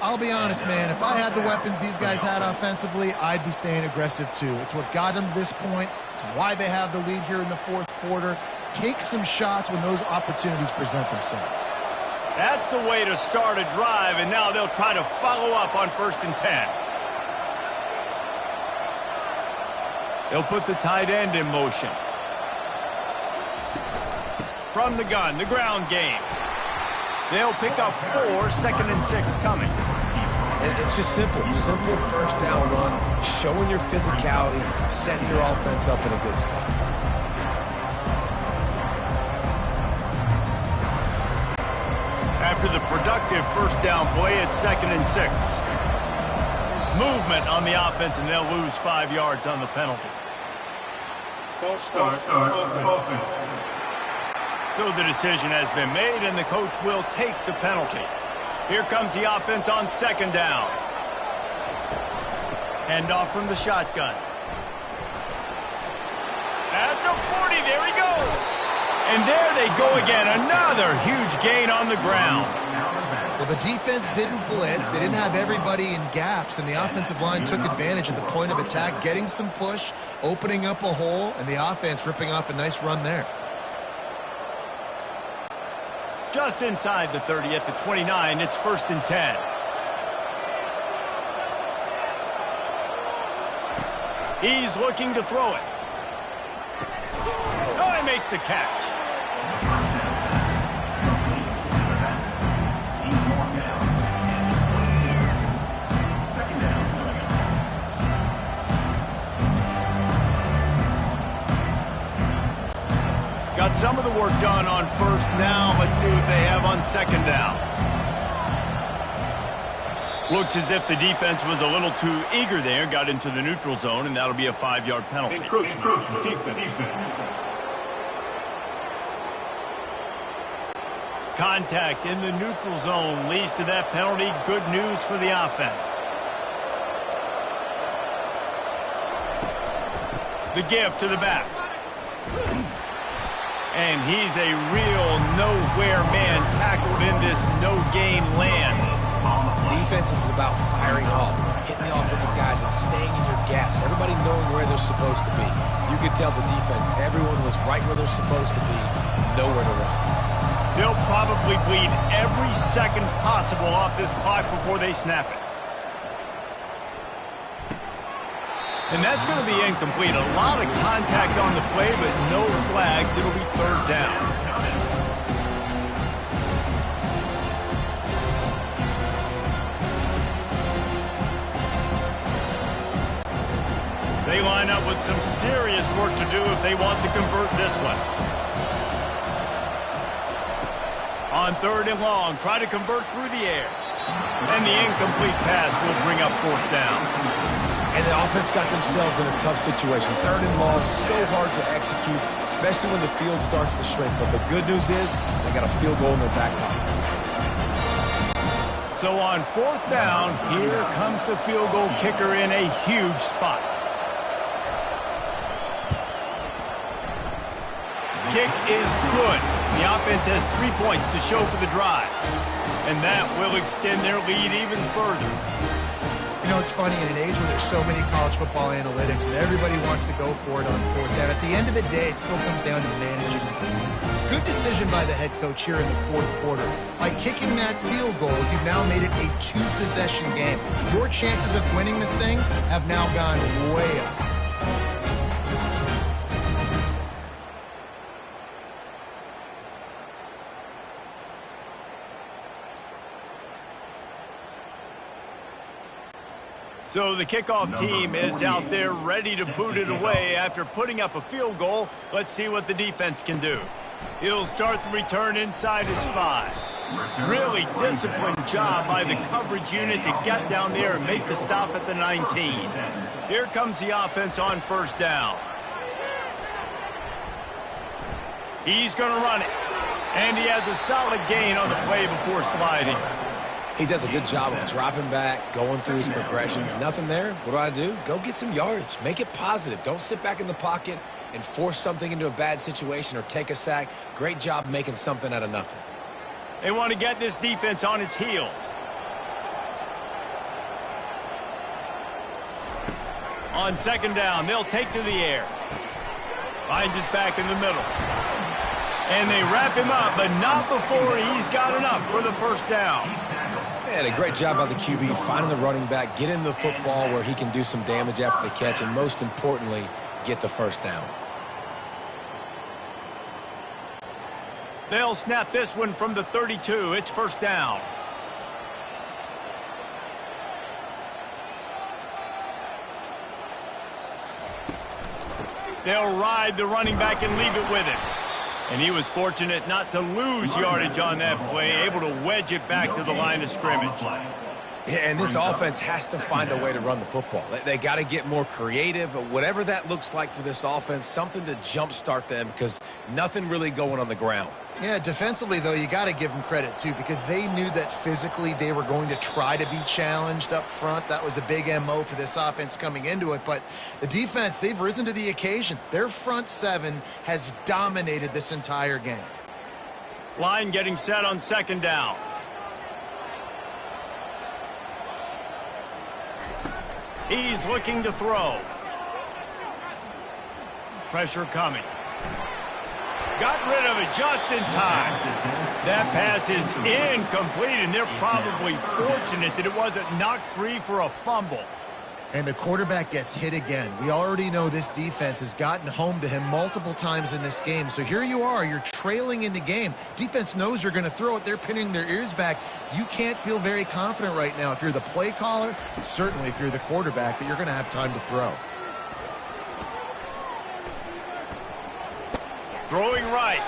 I'll be honest, man. If I had the weapons these guys had offensively, I'd be staying aggressive too. It's what got them to this point. It's why they have the lead here in the 4th quarter. Take some shots when those opportunities present themselves. That's the way to start a drive, and now they'll try to follow up on 1st and 10. They'll put the tight end in motion. From the gun, the ground game. They'll pick up 4, 2nd and 6 coming. And it's just simple first down run, showing your physicality, setting your offense up in a good spot. After the productive first down play, it's 2nd and 6. Movement on the offense, and they'll lose 5 yards on the penalty. False start. Offense. So the decision has been made, and the coach will take the penalty. Here comes the offense on 2nd down. Handoff from the shotgun. At the 40, there he goes. And there they go again, another huge gain on the ground. Well, the defense didn't blitz. They didn't have everybody in gaps, and the offensive line took advantage at the point of attack, getting some push, opening up a hole, and the offense ripping off a nice run there. Just inside the 30 at the 29, it's 1st and 10. He's looking to throw it. Oh, he makes the catch. Got some of the work done on 1st. Now let's see what they have on 2nd down. Looks as if the defense was a little too eager there, got into the neutral zone, and that'll be a 5-yard penalty. Encroachment. Defense. Contact in the neutral zone leads to that penalty. Good news for the offense. The give to the back. And he's a real nowhere man tackled in this no-gain land. Defense is about firing off, hitting the offensive guys and staying in your gaps. Everybody knowing where they're supposed to be. You could tell the defense, everyone was right where they're supposed to be, nowhere to run. They'll probably bleed every second possible off this clock before they snap it. And that's going to be incomplete. A lot of contact on the play, but no flags. It'll be 3rd down. They line up with some serious work to do if they want to convert this one. On 3rd and long, try to convert through the air. And the incomplete pass will bring up fourth down. And the offense got themselves in a tough situation. Third and long, so hard to execute, especially when the field starts to shrink. But the good news is they got a field goal in their back pocket. So on fourth down, here comes the field goal kicker in a huge spot. Kick is good. The offense has 3 points to show for the drive. And that will extend their lead even further. You know, it's funny, in an age where there's so many college football analytics and everybody wants to go for it on fourth down, at the end of the day, it still comes down to managing. Good decision by the head coach here in the fourth quarter. By kicking that field goal, you've now made it a two-possession game. Your chances of winning this thing have now gone way up. So the kickoff team is out there ready to boot it away after putting up a field goal. Let's see what the defense can do. He'll start the return inside his 5. Really disciplined job by the coverage unit to get down there and make the stop at the 19. Here comes the offense on first down. He's going to run it. And he has a solid gain on the play before sliding. He does a good job of dropping back, going through his progressions. Nothing there. What do? Go get some yardage. Make it positive. Don't sit back in the pocket and force something into a bad situation or take a sack. Great job making something out of nothing. They want to get this defense on its heels. On second down, they'll take to the air. Finds his back in the middle. And they wrap him up, but not before he's got enough for the first down. And a great job by the QB finding the running back, get in the football where he can do some damage after the catch, and most importantly, get the first down. They'll snap this one from the 32. It's first down. They'll ride the running back and leave it with him. And he was fortunate not to lose yardage on that play, able to wedge it back to the line of scrimmage. Yeah, and this offense has to find a way to run the football. They got to get more creative, whatever that looks like for this offense, something to jumpstart them because nothing really going on the ground. Yeah, defensively, though, you got to give them credit, too, because they knew that physically they were going to try to be challenged up front. That was a big MO for this offense coming into it. But the defense, they've risen to the occasion. Their front seven has dominated this entire game. Line getting set on second down. He's looking to throw. Pressure coming. Got rid of it just in time. That pass is incomplete, and they're probably fortunate that it wasn't knocked free for a fumble. And the quarterback gets hit again. We already know this defense has gotten home to him multiple times in this game. So here you are, you're trailing in the game. Defense knows you're going to throw it. They're pinning their ears back. You can't feel very confident right now if you're the play caller, and certainly if you're the quarterback, that you're going to have time to throw. Throwing right.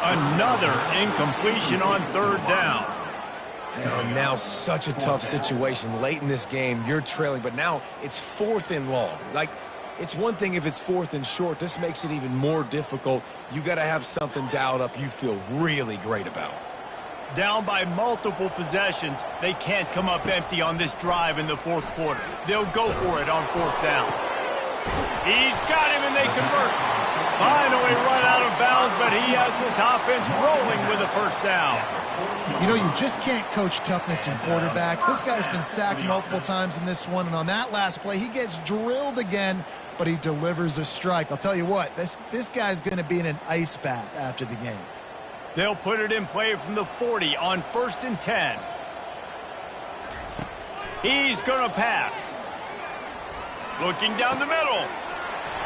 Another incompletion on third down. And now such a tough situation late in this game. You're trailing, but now it's fourth and long. Like, it's one thing if it's fourth and short. This makes it even more difficult. You got to have something dialed up you feel really great about. Down by multiple possessions, they can't come up empty on this drive in the fourth quarter. They'll go for it on fourth down. He's got him, and they convert. Finally run out of bounds, but he has this offense rolling with a first down. You know, you just can't coach toughness in quarterbacks. This guy's been sacked multiple times in this one, and on that last play, he gets drilled again, but he delivers a strike. I'll tell you what, this guy's going to be in an ice bath after the game. They'll put it in play from the 40 on 1st and 10. He's going to pass. Looking down the middle.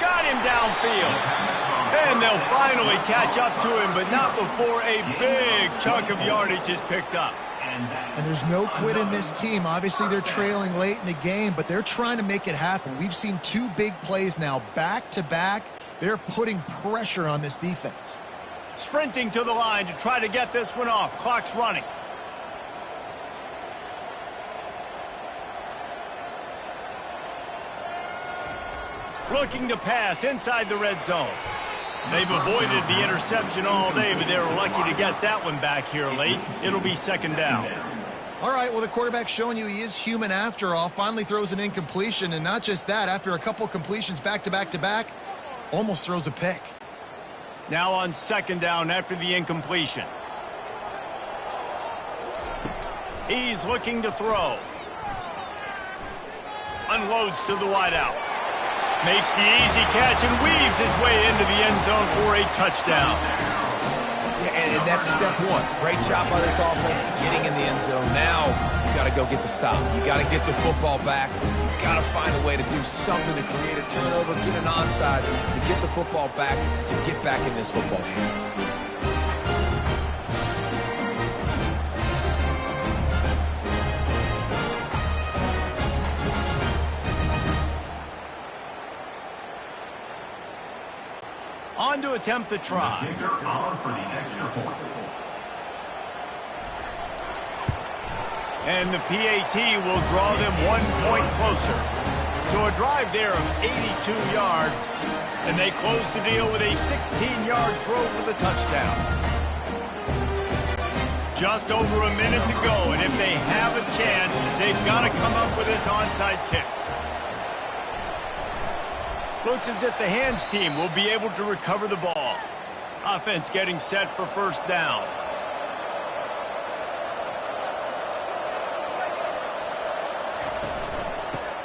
Got him downfield. And they'll finally catch up to him, but not before a big chunk of yardage is picked up. And there's no quit in this team. Obviously, they're trailing late in the game, but they're trying to make it happen. We've seen two big plays now, back-to-back. They're putting pressure on this defense. Sprinting to the line to try to get this one off. Clock's running. Looking to pass inside the red zone. They've avoided the interception all day, but they were lucky to get that one back here late. It'll be second down. All right, well, the quarterback's showing you he is human after all. Finally throws an incompletion, and not just that, after a couple completions back-to-back-to-back, almost throws a pick. Now on second down after the incompletion. He's looking to throw. Unloads to the wideout. Makes the easy catch and weaves his way into the end zone for a touchdown. Yeah, and that's step one. Great job by this offense getting in the end zone. Now you got to go get the stop. You got to get the football back. You got to find a way to do something to create a turnover, get an onside, to get the football back, to get back in this football game. On to attempt the try. Kicker on for the extra point. And the PAT will draw them 1 point closer. So a drive there of 82 yards, and they close the deal with a 16-yard throw for the touchdown. Just over a minute to go, and if they have a chance, they've got to come up with this onside kick. Looks as if the hands team will be able to recover the ball. Offense getting set for first down.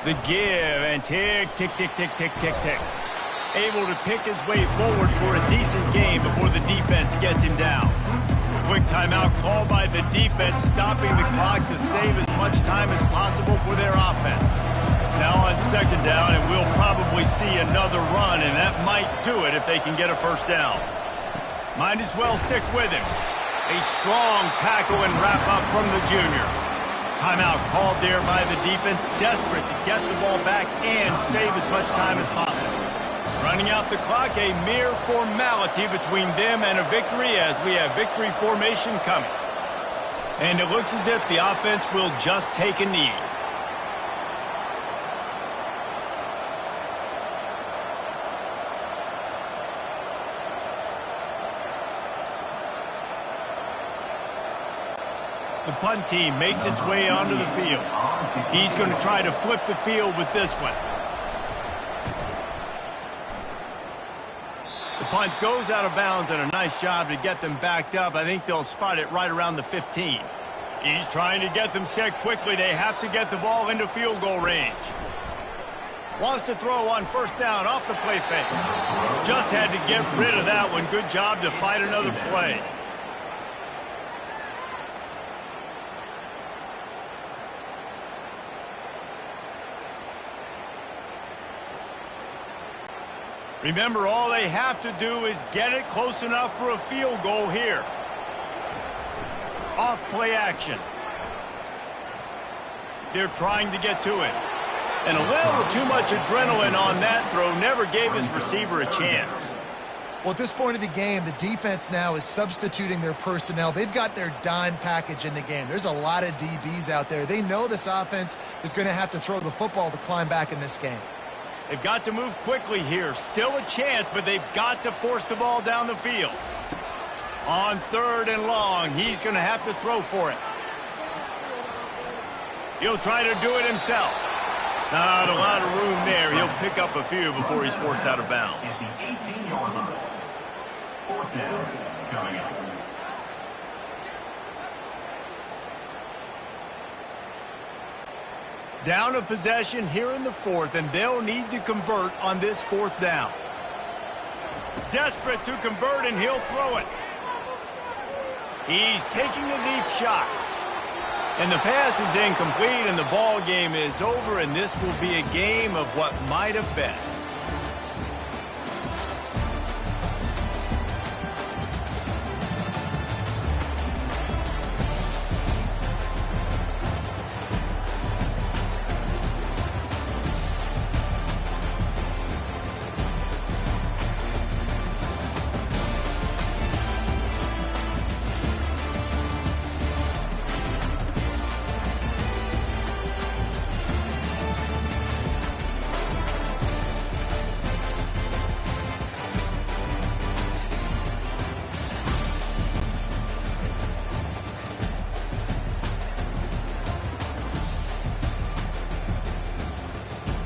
The give and tick, tick, tick, tick, tick, tick, tick. Able to pick his way forward for a decent game before the defense gets him down. Quick timeout called by the defense, stopping the clock to save as much time as possible for their offense. Now on second down, and we'll probably see another run, and that might do it if they can get a first down. Might as well stick with him. A strong tackle and wrap up from the junior. Timeout called there by the defense, desperate to get the ball back and save as much time as possible. Running out the clock, a mere formality between them and a victory as we have victory formation coming. And it looks as if the offense will just take a knee. The punt team makes its way onto the field. He's going to try to flip the field with this one. The punt goes out of bounds, and a nice job to get them backed up. I think they'll spot it right around the 15. He's trying to get them set quickly. They have to get the ball into field goal range. Wants to throw on first down off the play fake. Just had to get rid of that one. Good job to fight another play. Remember, all they have to do is get it close enough for a field goal here. Off play action. They're trying to get to it. And a little too much adrenaline on that throw never gave his receiver a chance. Well, at this point of the game, the defense now is substituting their personnel. They've got their dime package in the game. There's a lot of DBs out there. They know this offense is going to have to throw the football to climb back in this game. They've got to move quickly here. Still a chance, but they've got to force the ball down the field. On third and long, he's going to have to throw for it. He'll try to do it himself. Not a lot of room there. He'll pick up a few before he's forced out of bounds. It's the 18-yard line. Fourth down coming up. Down a possession here in the fourth, and they'll need to convert on this fourth down. Desperate to convert, and he'll throw it. He's taking a deep shot. And the pass is incomplete, and the ball game is over, and this will be a game of what might have been.